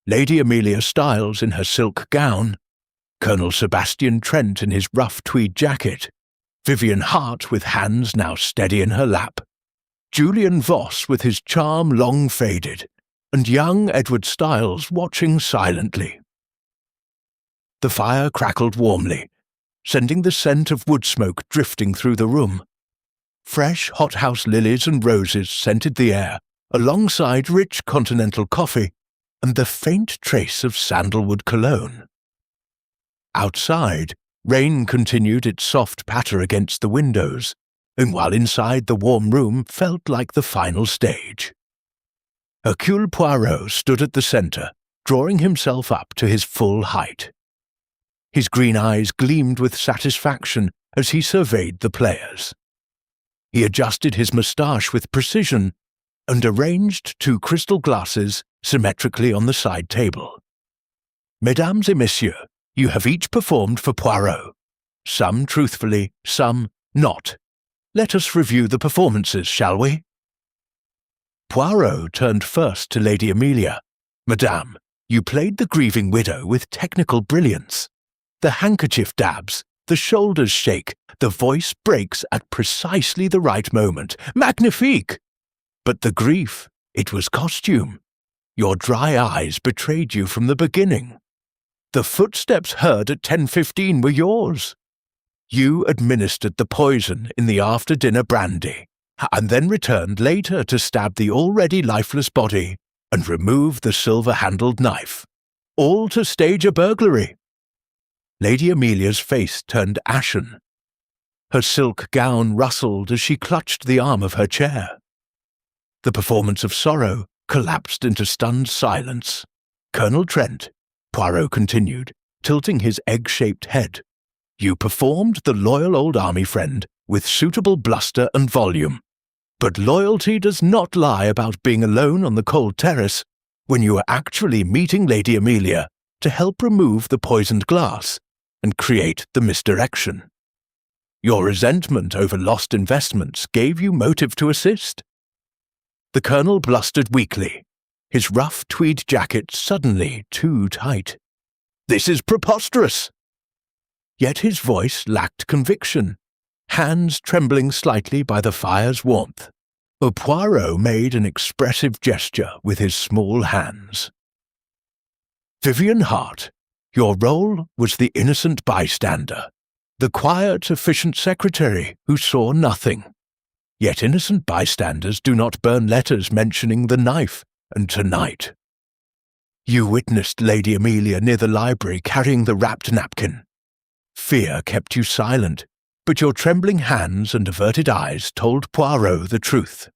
Lady Amelia Styles in her silk gown, Colonel Sebastian Trent in his rough tweed jacket, Vivian Hart with hands now steady in her lap, Julian Voss with his charm long faded, and young Edward Styles watching silently. The fire crackled warmly, sending the scent of wood smoke drifting through the room. Fresh hothouse lilies and roses scented the air, alongside rich continental coffee and the faint trace of sandalwood cologne. Outside, rain continued its soft patter against the windows, and while inside the warm room felt like the final stage. Hercule Poirot stood at the centre, drawing himself up to his full height. His green eyes gleamed with satisfaction as he surveyed the players. He adjusted his moustache with precision and arranged 2 crystal glasses symmetrically on the side table. Mesdames et messieurs, you have each performed for Poirot. Some truthfully, some not. Let us review the performances, shall we? Poirot turned first to Lady Amelia. Madame, you played the grieving widow with technical brilliance. The handkerchief dabs, the shoulders shake, the voice breaks at precisely the right moment. Magnifique! But the grief, it was costume. Your dry eyes betrayed you from the beginning. The footsteps heard at 10:15 were yours. You administered the poison in the after-dinner brandy, and then returned later to stab the already lifeless body and remove the silver-handled knife, all to stage a burglary. Lady Amelia's face turned ashen. Her silk gown rustled as she clutched the arm of her chair. The performance of sorrow collapsed into stunned silence. Colonel Trent, Poirot continued, tilting his egg-shaped head, you performed the loyal old army friend with suitable bluster and volume. But loyalty does not lie about being alone on the cold terrace when you are actually meeting Lady Amelia to help remove the poisoned glass and create the misdirection. Your resentment over lost investments gave you motive to assist. The colonel blustered weakly, his rough tweed jacket suddenly too tight. This is preposterous! Yet his voice lacked conviction, hands trembling slightly by the fire's warmth. Poirot made an expressive gesture with his small hands. Vivian Hart, your role was the innocent bystander, the quiet, efficient secretary who saw nothing. Yet innocent bystanders do not burn letters mentioning the knife and tonight. You witnessed Lady Amelia near the library carrying the wrapped napkin. Fear kept you silent, but your trembling hands and averted eyes told Poirot the truth.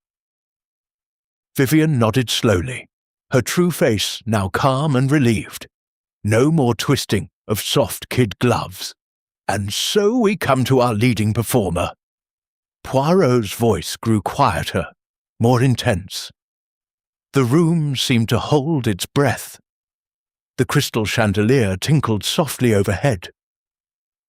Vivian nodded slowly, her true face now calm and relieved. No more twisting of soft kid gloves. And so we come to our leading performer. Poirot's voice grew quieter, more intense. The room seemed to hold its breath. The crystal chandelier tinkled softly overhead.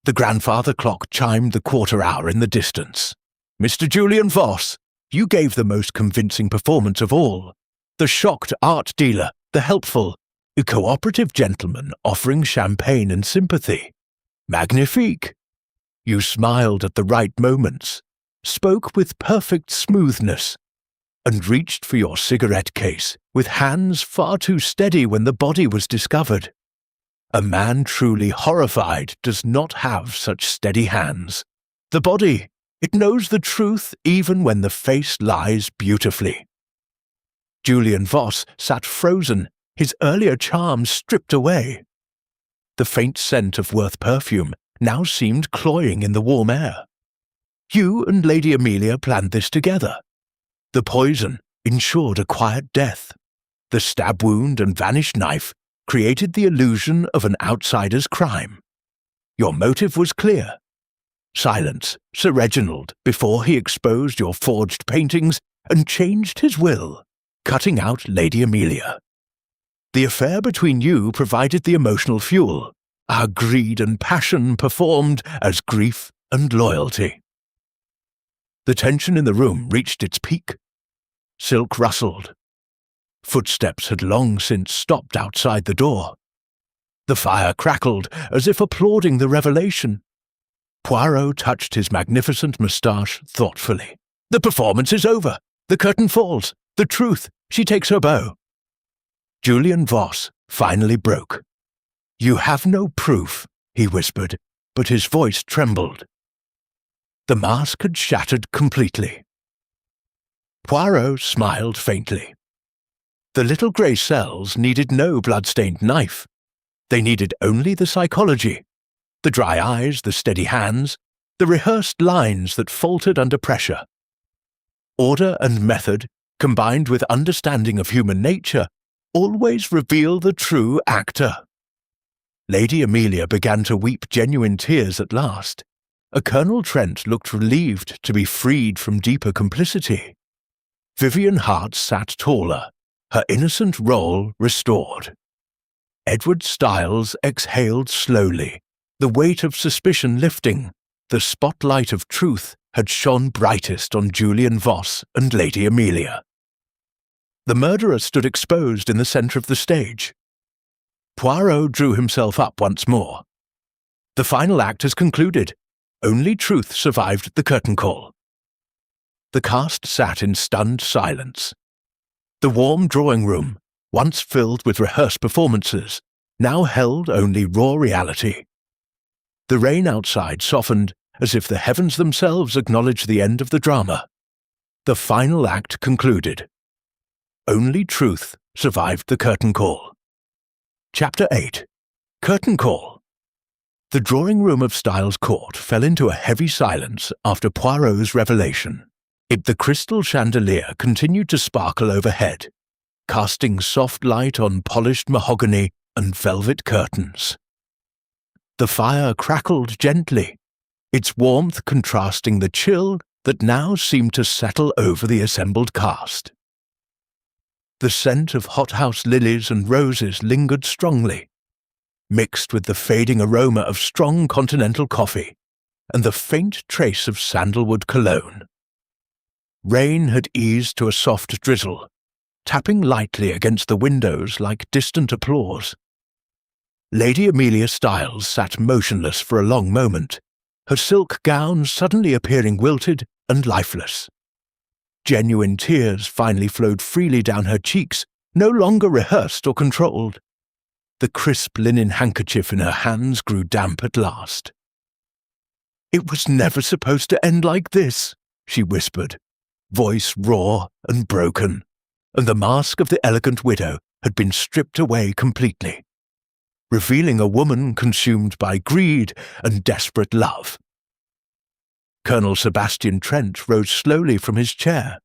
The grandfather clock chimed the quarter hour in the distance. Mr. Julian Voss, you gave the most convincing performance of all. The shocked art dealer, the helpful, the cooperative gentleman offering champagne and sympathy. Magnifique! You smiled at the right moments, spoke with perfect smoothness, and reached for your cigarette case with hands far too steady when the body was discovered. A man truly horrified does not have such steady hands. The body, it knows the truth even when the face lies beautifully. Julian Voss sat frozen, his earlier charm stripped away. The faint scent of Worth perfume now seemed cloying in the warm air. You and Lady Amelia planned this together. The poison ensured a quiet death. The stab wound and vanished knife created the illusion of an outsider's crime. Your motive was clear. Silence Sir Reginald before he exposed your forged paintings and changed his will, cutting out Lady Amelia. The affair between you provided the emotional fuel. Our greed and passion performed as grief and loyalty. The tension in the room reached its peak. Silk rustled. Footsteps had long since stopped outside the door. The fire crackled as if applauding the revelation. Poirot touched his magnificent moustache thoughtfully. The performance is over. The curtain falls. The truth. She takes her bow. Julian Voss finally broke. You have no proof, he whispered, but his voice trembled. The mask had shattered completely. Poirot smiled faintly. The little grey cells needed no blood-stained knife. They needed only the psychology, the dry eyes, the steady hands, the rehearsed lines that faltered under pressure. Order and method, combined with understanding of human nature, always reveal the true actor. Lady Amelia began to weep genuine tears at last. Colonel Trent looked relieved to be freed from deeper complicity. Vivian Hart sat taller, her innocent role restored. Edward Styles exhaled slowly, the weight of suspicion lifting. The spotlight of truth had shone brightest on Julian Voss and Lady Amelia. The murderer stood exposed in the centre of the stage. Poirot drew himself up once more. The final act has concluded. Only truth survived the curtain call. The cast sat in stunned silence. The warm drawing room, once filled with rehearsed performances, now held only raw reality. The rain outside softened as if the heavens themselves acknowledged the end of the drama. The final act concluded. Only truth survived the curtain call. Chapter 8. Curtain Call. The drawing room of Styles Court fell into a heavy silence after Poirot's revelation. The crystal chandelier continued to sparkle overhead, casting soft light on polished mahogany and velvet curtains. The fire crackled gently, its warmth contrasting the chill that now seemed to settle over the assembled cast. The scent of hothouse lilies and roses lingered strongly, mixed with the fading aroma of strong continental coffee and the faint trace of sandalwood cologne. Rain had eased to a soft drizzle, tapping lightly against the windows like distant applause. Lady Amelia Styles sat motionless for a long moment, her silk gown suddenly appearing wilted and lifeless. Genuine tears finally flowed freely down her cheeks, no longer rehearsed or controlled. The crisp linen handkerchief in her hands grew damp at last. "It was never supposed to end like this," she whispered, voice raw and broken, and the mask of the elegant widow had been stripped away completely, revealing a woman consumed by greed and desperate love. Colonel Sebastian Trent rose slowly from his chair,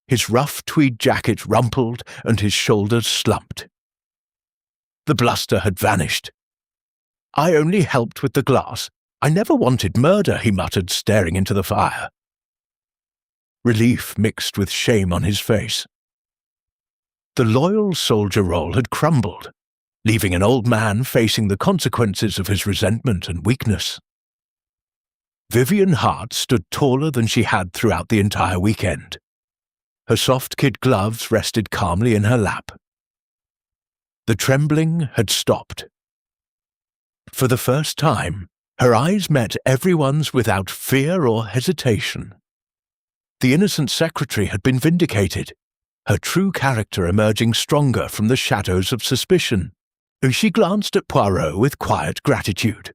his rough tweed jacket rumpled and his shoulders slumped. The bluster had vanished. "I only helped with the glass. I never wanted murder," he muttered, staring into the fire. Relief mixed with shame on his face. The loyal soldier role had crumbled, leaving an old man facing the consequences of his resentment and weakness. Vivian Hart stood taller than she had throughout the entire weekend. Her soft kid gloves rested calmly in her lap. The trembling had stopped. For the first time, her eyes met everyone's without fear or hesitation. The innocent secretary had been vindicated, her true character emerging stronger from the shadows of suspicion. She glanced at Poirot with quiet gratitude.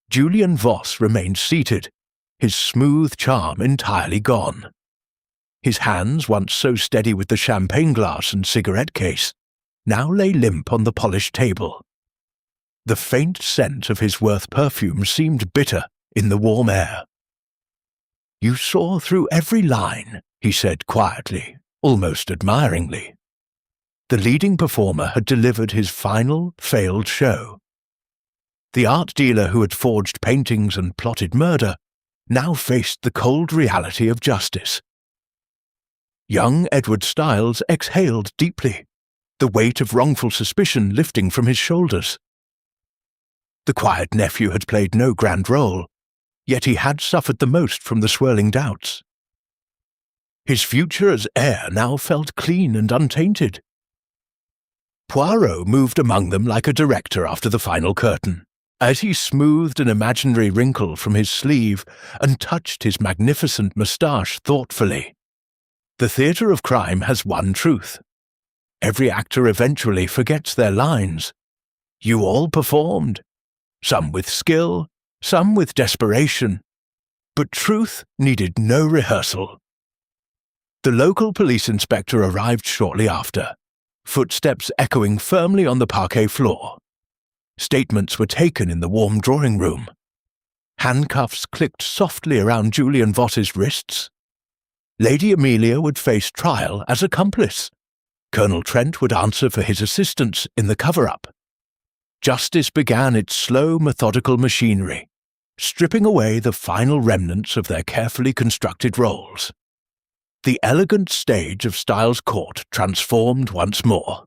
Julian Voss remained seated, his smooth charm entirely gone. His hands, once so steady with the champagne glass and cigarette case, now lay limp on the polished table. The faint scent of his Worth perfume seemed bitter in the warm air. "You saw through every line," he said quietly, almost admiringly. The leading performer had delivered his final, failed show. The art dealer who had forged paintings and plotted murder now faced the cold reality of justice. Young Edward Styles exhaled deeply, the weight of wrongful suspicion lifting from his shoulders. The quiet nephew had played no grand role, yet he had suffered the most from the swirling doubts. His future as heir now felt clean and untainted. Poirot moved among them like a director after the final curtain, as he smoothed an imaginary wrinkle from his sleeve and touched his magnificent moustache thoughtfully. The theatre of crime has one truth. Every actor eventually forgets their lines. You all performed, some with skill, some with desperation, but truth needed no rehearsal. The local police inspector arrived shortly after, footsteps echoing firmly on the parquet floor. Statements were taken in the warm drawing room. Handcuffs clicked softly around Julian Voss's wrists. Lady Amelia would face trial as accomplice. Colonel Trent would answer for his assistance in the cover-up. Justice began its slow, methodical machinery, stripping away the final remnants of their carefully constructed roles. The elegant stage of Styles Court transformed once more.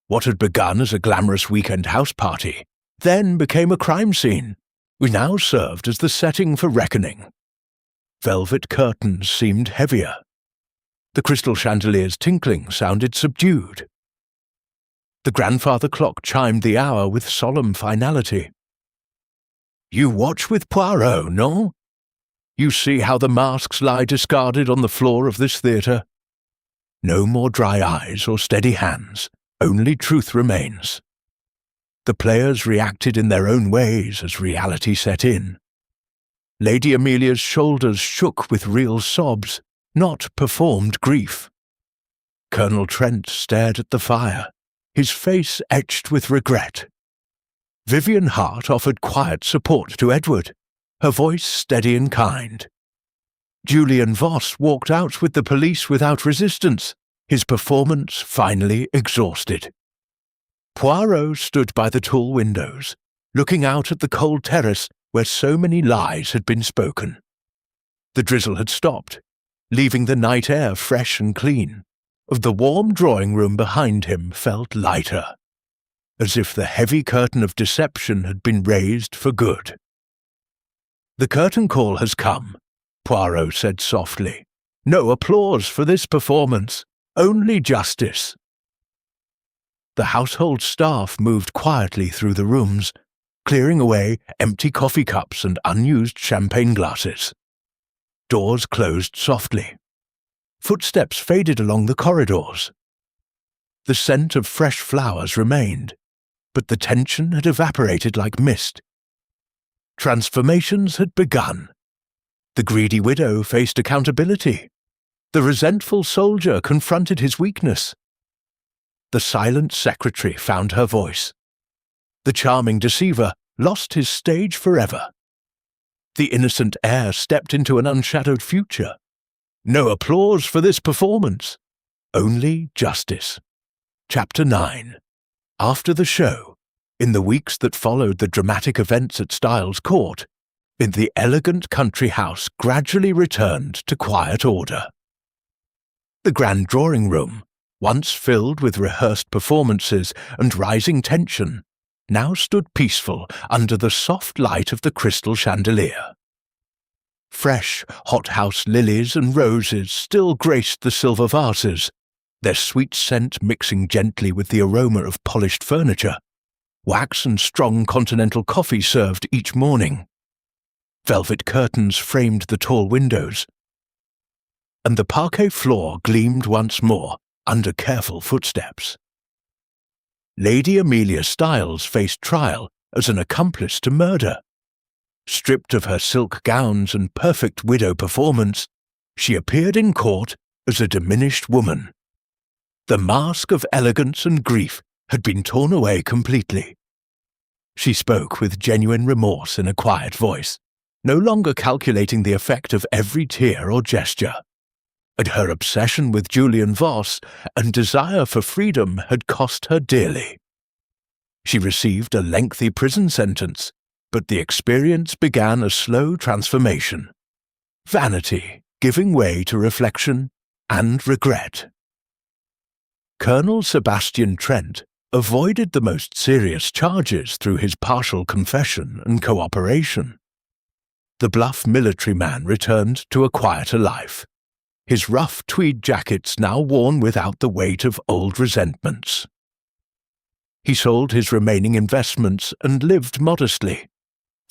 What had begun as a glamorous weekend house party then became a crime scene, which now served as the setting for reckoning. Velvet curtains seemed heavier. The crystal chandelier's tinkling sounded subdued. The grandfather clock chimed the hour with solemn finality. You watch with Poirot, no? You see how the masks lie discarded on the floor of this theatre. No more dry eyes or steady hands, only truth remains. The players reacted in their own ways as reality set in. Lady Amelia's shoulders shook with real sobs, not performed grief. Colonel Trent stared at the fire, his face etched with regret. Vivian Hart offered quiet support to Edward, her voice steady and kind. Julian Voss walked out with the police without resistance, his performance finally exhausted. Poirot stood by the tall windows, looking out at the cold terrace where so many lies had been spoken. The drizzle had stopped, leaving the night air fresh and clean. The warm drawing room behind him felt lighter, as if the heavy curtain of deception had been raised for good. "The curtain call has come," Poirot said softly. "No applause for this performance, only justice." The household staff moved quietly through the rooms, clearing away empty coffee cups and unused champagne glasses. Doors closed softly. Footsteps faded along the corridors. The scent of fresh flowers remained, but the tension had evaporated like mist. Transformations had begun. The greedy widow faced accountability. The resentful soldier confronted his weakness. The silent secretary found her voice. The charming deceiver lost his stage forever. The innocent heir stepped into an unshadowed future. No applause for this performance, only justice. Chapter 9. After the show, in the weeks that followed the dramatic events at Styles Court, the elegant country house gradually returned to quiet order. The grand drawing room, once filled with rehearsed performances and rising tension, now stood peaceful under the soft light of the crystal chandelier. Fresh hothouse lilies and roses still graced the silver vases, their sweet scent mixing gently with the aroma of polished furniture. Wax and strong continental coffee served each morning. Velvet curtains framed the tall windows, and the parquet floor gleamed once more under careful footsteps. Lady Amelia Styles faced trial as an accomplice to murder. Stripped of her silk gowns and perfect widow performance, she appeared in court as a diminished woman. The mask of elegance and grief had been torn away completely. She spoke with genuine remorse in a quiet voice, no longer calculating the effect of every tear or gesture. And her obsession with Julian Voss and desire for freedom had cost her dearly. She received a lengthy prison sentence, but the experience began a slow transformation. Vanity giving way to reflection and regret. Colonel Sebastian Trent avoided the most serious charges through his partial confession and cooperation. The bluff military man returned to a quieter life, his rough tweed jackets now worn without the weight of old resentments. He sold his remaining investments and lived modestly,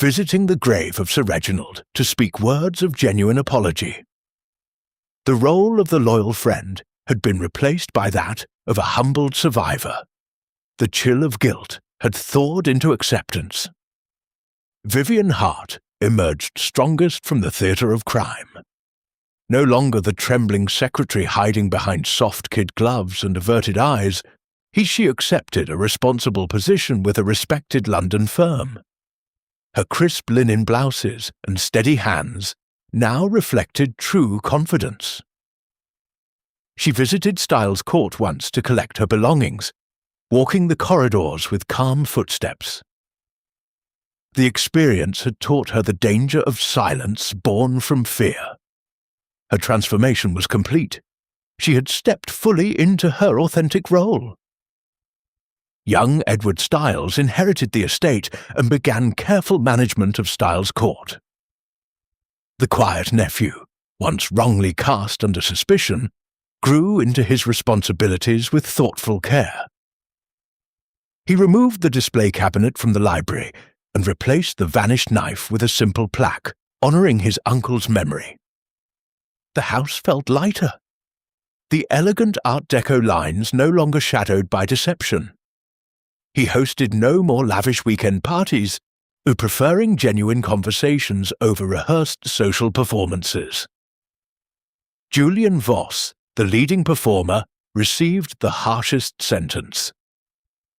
visiting the grave of Sir Reginald to speak words of genuine apology. The role of the loyal friend had been replaced by that of a humbled survivor. The chill of guilt had thawed into acceptance. Vivian Hart emerged strongest from the theatre of crime. No longer the trembling secretary hiding behind soft kid gloves and averted eyes, she accepted a responsible position with a respected London firm. Her crisp linen blouses and steady hands now reflected true confidence. She visited Styles Court once to collect her belongings, walking the corridors with calm footsteps. The experience had taught her the danger of silence born from fear. Her transformation was complete. She had stepped fully into her authentic role. Young Edward Styles inherited the estate and began careful management of Styles Court. The quiet nephew, once wrongly cast under suspicion, grew into his responsibilities with thoughtful care. He removed the display cabinet from the library and replaced the vanished knife with a simple plaque, honouring his uncle's memory. The house felt lighter. the elegant Art Deco lines no longer shadowed by deception. He hosted no more lavish weekend parties, preferring genuine conversations over rehearsed social performances. Julian Voss, the leading performer, received the harshest sentence.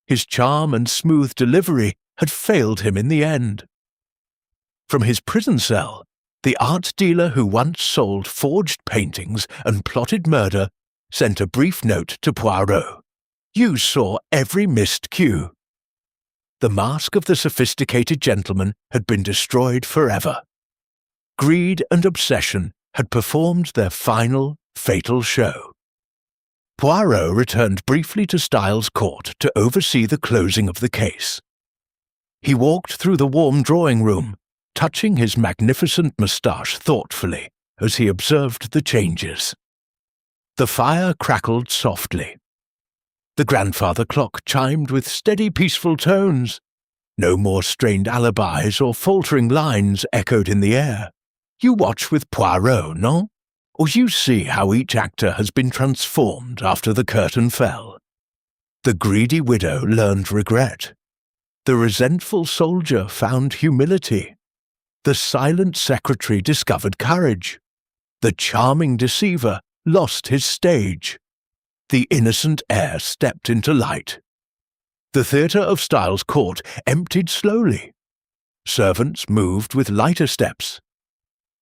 His charm and smooth delivery had failed him in the end. From his prison cell, the art dealer who once sold forged paintings and plotted murder sent a brief note to Poirot. "You saw every missed cue." The mask of the sophisticated gentleman had been destroyed forever. Greed and obsession had performed their final, fatal show. Poirot returned briefly to Styles Court to oversee the closing of the case. He walked through the warm drawing room, touching his magnificent moustache thoughtfully as he observed the changes. The fire crackled softly. The grandfather clock chimed with steady, peaceful tones. No more strained alibis or faltering lines echoed in the air. You watch with Poirot, no? Or you see how each actor has been transformed after the curtain fell. The greedy widow learned regret. The resentful soldier found humility. The silent secretary discovered courage. The charming deceiver lost his stage. The innocent heir stepped into light. The theatre of Styles Court emptied slowly. Servants moved with lighter steps.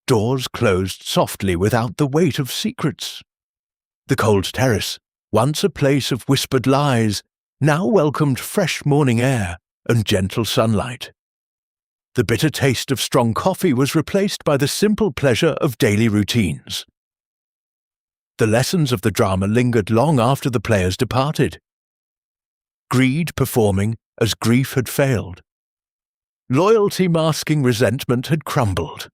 Doors closed softly without the weight of secrets. The cold terrace, once a place of whispered lies, now welcomed fresh morning air and gentle sunlight. The bitter taste of strong coffee was replaced by the simple pleasure of daily routines. The lessons of the drama lingered long after the players departed. Greed performing as grief had failed. Loyalty masking resentment had crumbled.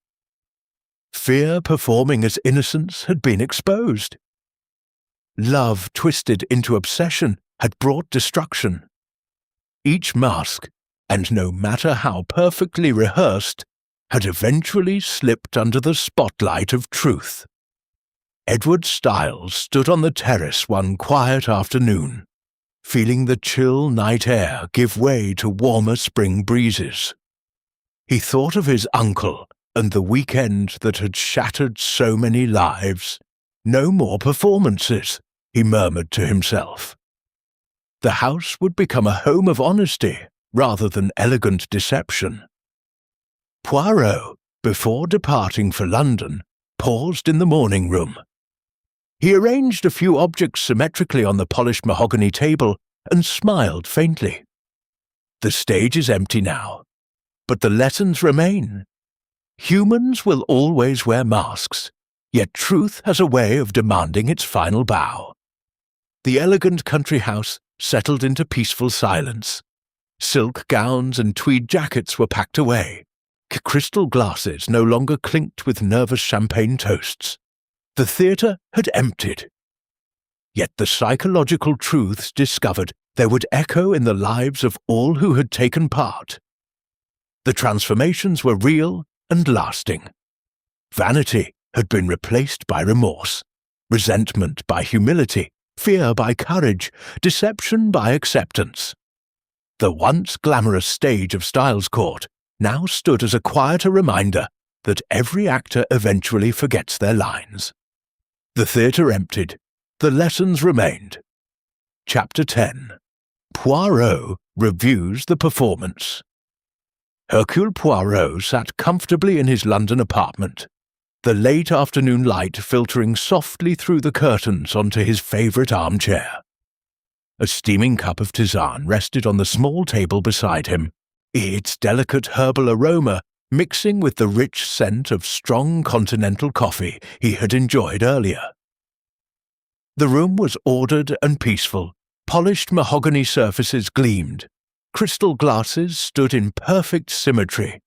Fear performing as innocence had been exposed. Love twisted into obsession had brought destruction. Each mask, and no matter how perfectly rehearsed, had eventually slipped under the spotlight of truth. Edward Styles stood on the terrace one quiet afternoon, feeling the chill night air give way to warmer spring breezes. He thought of his uncle and the weekend that had shattered so many lives. No more performances, he murmured to himself. The house would become a home of honesty rather than elegant deception. Poirot, before departing for London, paused in the morning room. He arranged a few objects symmetrically on the polished mahogany table and smiled faintly. The stage is empty now, but the lessons remain. Humans will always wear masks, yet truth has a way of demanding its final bow. The elegant country house settled into peaceful silence. Silk gowns and tweed jackets were packed away. Crystal glasses no longer clinked with nervous champagne toasts. The theatre had emptied. Yet the psychological truths discovered there would echo in the lives of all who had taken part. The transformations were real and lasting. Vanity had been replaced by remorse, resentment by humility, fear by courage, deception by acceptance. The once glamorous stage of Styles Court now stood as a quieter reminder that every actor eventually forgets their lines. The theatre emptied. The lessons remained. Chapter 10. Poirot reviews the performance. Hercule Poirot sat comfortably in his London apartment, the late afternoon light filtering softly through the curtains onto his favourite armchair. A steaming cup of tisane rested on the small table beside him, its delicate herbal aroma mixing with the rich scent of strong continental coffee he had enjoyed earlier. The room was ordered and peaceful. Polished mahogany surfaces gleamed. Crystal glasses stood in perfect symmetry,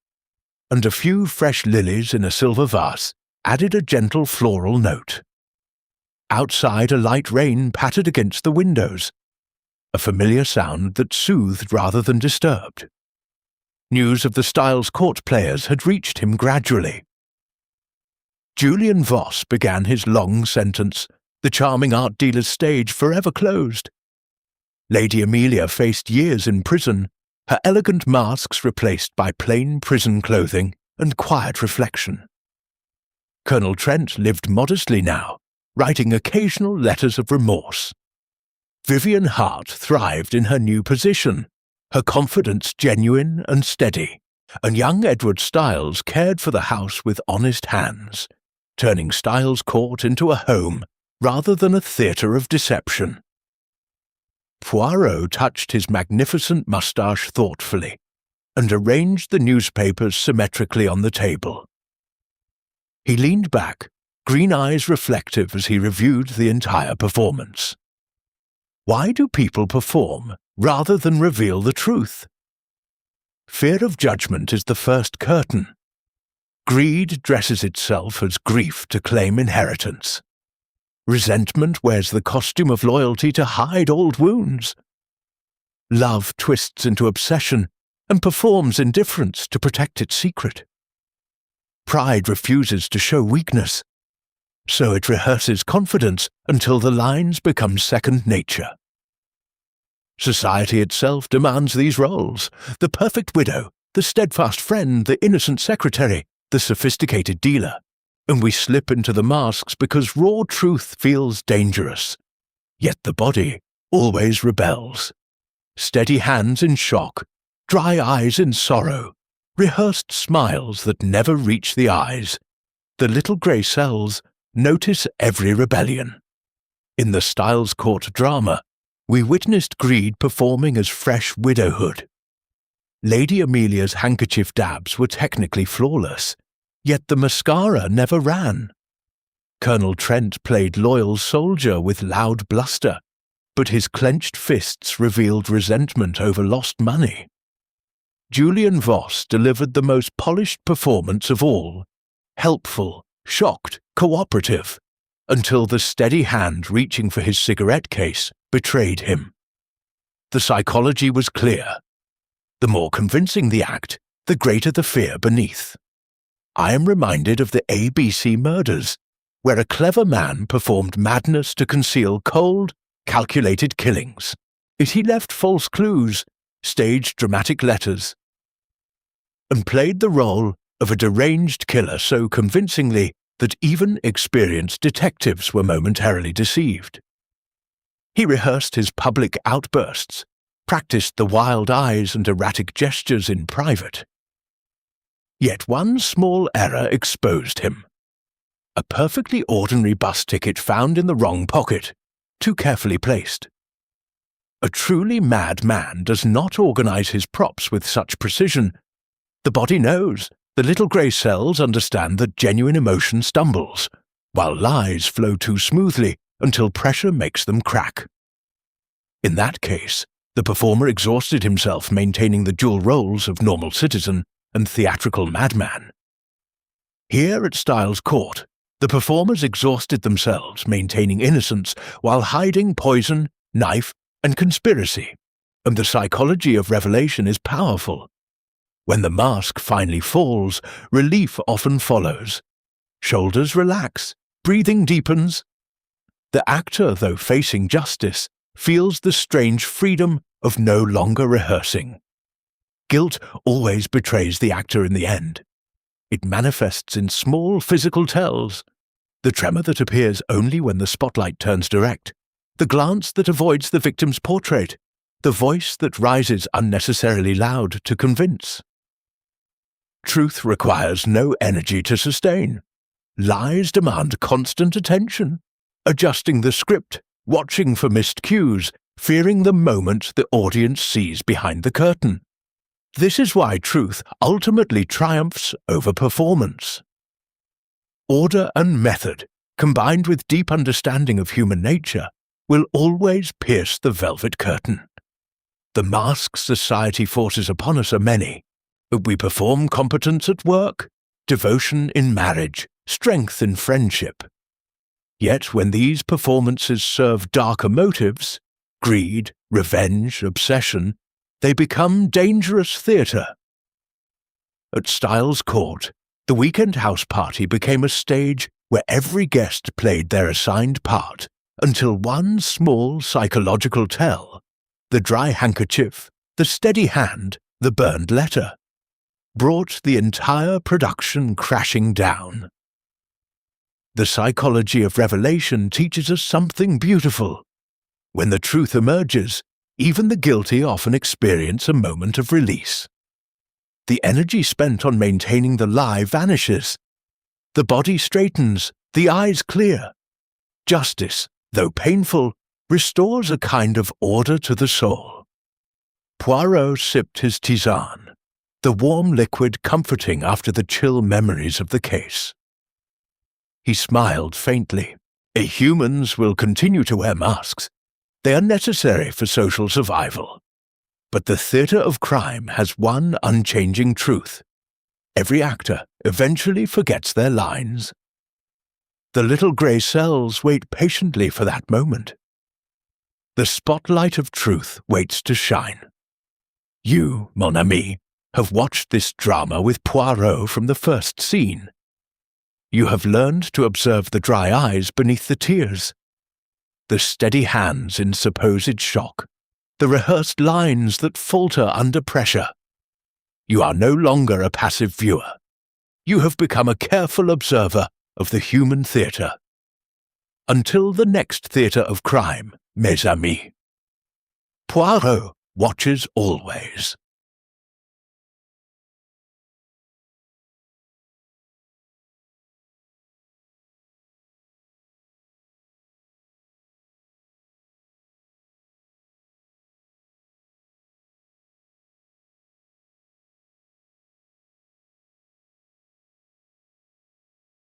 and a few fresh lilies in a silver vase added a gentle floral note. Outside, a light rain pattered against the windows, a familiar sound that soothed rather than disturbed. News of the Styles Court players had reached him gradually. Julian Voss began his long sentence, the charming art dealer's stage forever closed. Lady Amelia faced years in prison, her elegant masks replaced by plain prison clothing and quiet reflection. Colonel Trent lived modestly now, writing occasional letters of remorse. Vivian Hart thrived in her new position, her confidence genuine and steady, and young Edward Styles cared for the house with honest hands, turning Styles Court into a home rather than a theatre of deception. Poirot touched his magnificent moustache thoughtfully and arranged the newspapers symmetrically on the table. He leaned back, green eyes reflective as he reviewed the entire performance. Why do people perform rather than reveal the truth? Fear of judgment is the first curtain. Greed dresses itself as grief to claim inheritance. Resentment wears the costume of loyalty to hide old wounds. Love twists into obsession and performs indifference to protect its secret. Pride refuses to show weakness, so it rehearses confidence until the lines become second nature. Society itself demands these roles: the perfect widow, the steadfast friend, the innocent secretary, the sophisticated dealer, and we slip into the masks because raw truth feels dangerous. Yet the body always rebels. Steady hands in shock, dry eyes in sorrow, rehearsed smiles that never reach the eyes. The little grey cells notice every rebellion. In the Styles Court drama, we witnessed greed performing as fresh widowhood. Lady Amelia's handkerchief dabs were technically flawless, yet the mascara never ran. Colonel Trent played loyal soldier with loud bluster, but his clenched fists revealed resentment over lost money. Julian Voss delivered the most polished performance of all, helpful, shocked, cooperative, until the steady hand reaching for his cigarette case betrayed him. The psychology was clear. The more convincing the act, the greater the fear beneath. I am reminded of the ABC murders, where a clever man performed madness to conceal cold, calculated killings. Yet he left false clues, staged dramatic letters, and played the role of a deranged killer so convincingly that even experienced detectives were momentarily deceived. He rehearsed his public outbursts, practiced the wild eyes and erratic gestures in private. Yet one small error exposed him. A perfectly ordinary bus ticket found in the wrong pocket, too carefully placed. A truly mad man does not organize his props with such precision. The body knows. The little grey cells understand that genuine emotion stumbles, while lies flow too smoothly until pressure makes them crack. In that case, the performer exhausted himself maintaining the dual roles of normal citizen and theatrical madman. Here at Styles Court, the performers exhausted themselves maintaining innocence while hiding poison, knife, and conspiracy, and the psychology of revelation is powerful. When the mask finally falls, relief often follows. Shoulders relax, breathing deepens. The actor, though facing justice, feels the strange freedom of no longer rehearsing. Guilt always betrays the actor in the end. It manifests in small physical tells: the tremor that appears only when the spotlight turns direct, the glance that avoids the victim's portrait, the voice that rises unnecessarily loud to convince. Truth requires no energy to sustain. Lies demand constant attention, adjusting the script, watching for missed cues, fearing the moment the audience sees behind the curtain. This is why truth ultimately triumphs over performance. Order and method, combined with deep understanding of human nature, will always pierce the velvet curtain. The masks society forces upon us are many. We perform competence at work, devotion in marriage, strength in friendship. Yet when these performances serve darker motives, greed, revenge, obsession, they become dangerous theatre. At Styles Court, the weekend house party became a stage where every guest played their assigned part, until one small psychological tell, the dry handkerchief, the steady hand, the burned letter, brought the entire production crashing down. The psychology of revelation teaches us something beautiful. When the truth emerges, even the guilty often experience a moment of release. The energy spent on maintaining the lie vanishes. The body straightens, the eyes clear. Justice, though painful, restores a kind of order to the soul. Poirot sipped his tisane, the warm liquid comforting after the chill memories of the case. He smiled faintly. Humans will continue to wear masks. They are necessary for social survival. But the theatre of crime has one unchanging truth. Every actor eventually forgets their lines. The little grey cells wait patiently for that moment. The spotlight of truth waits to shine. You, mon ami, have watched this drama with Poirot from the first scene. You have learned to observe the dry eyes beneath the tears, the steady hands in supposed shock, the rehearsed lines that falter under pressure. You are no longer a passive viewer. You have become a careful observer of the human theatre. Until the next theatre of crime, mes amis. Poirot watches always.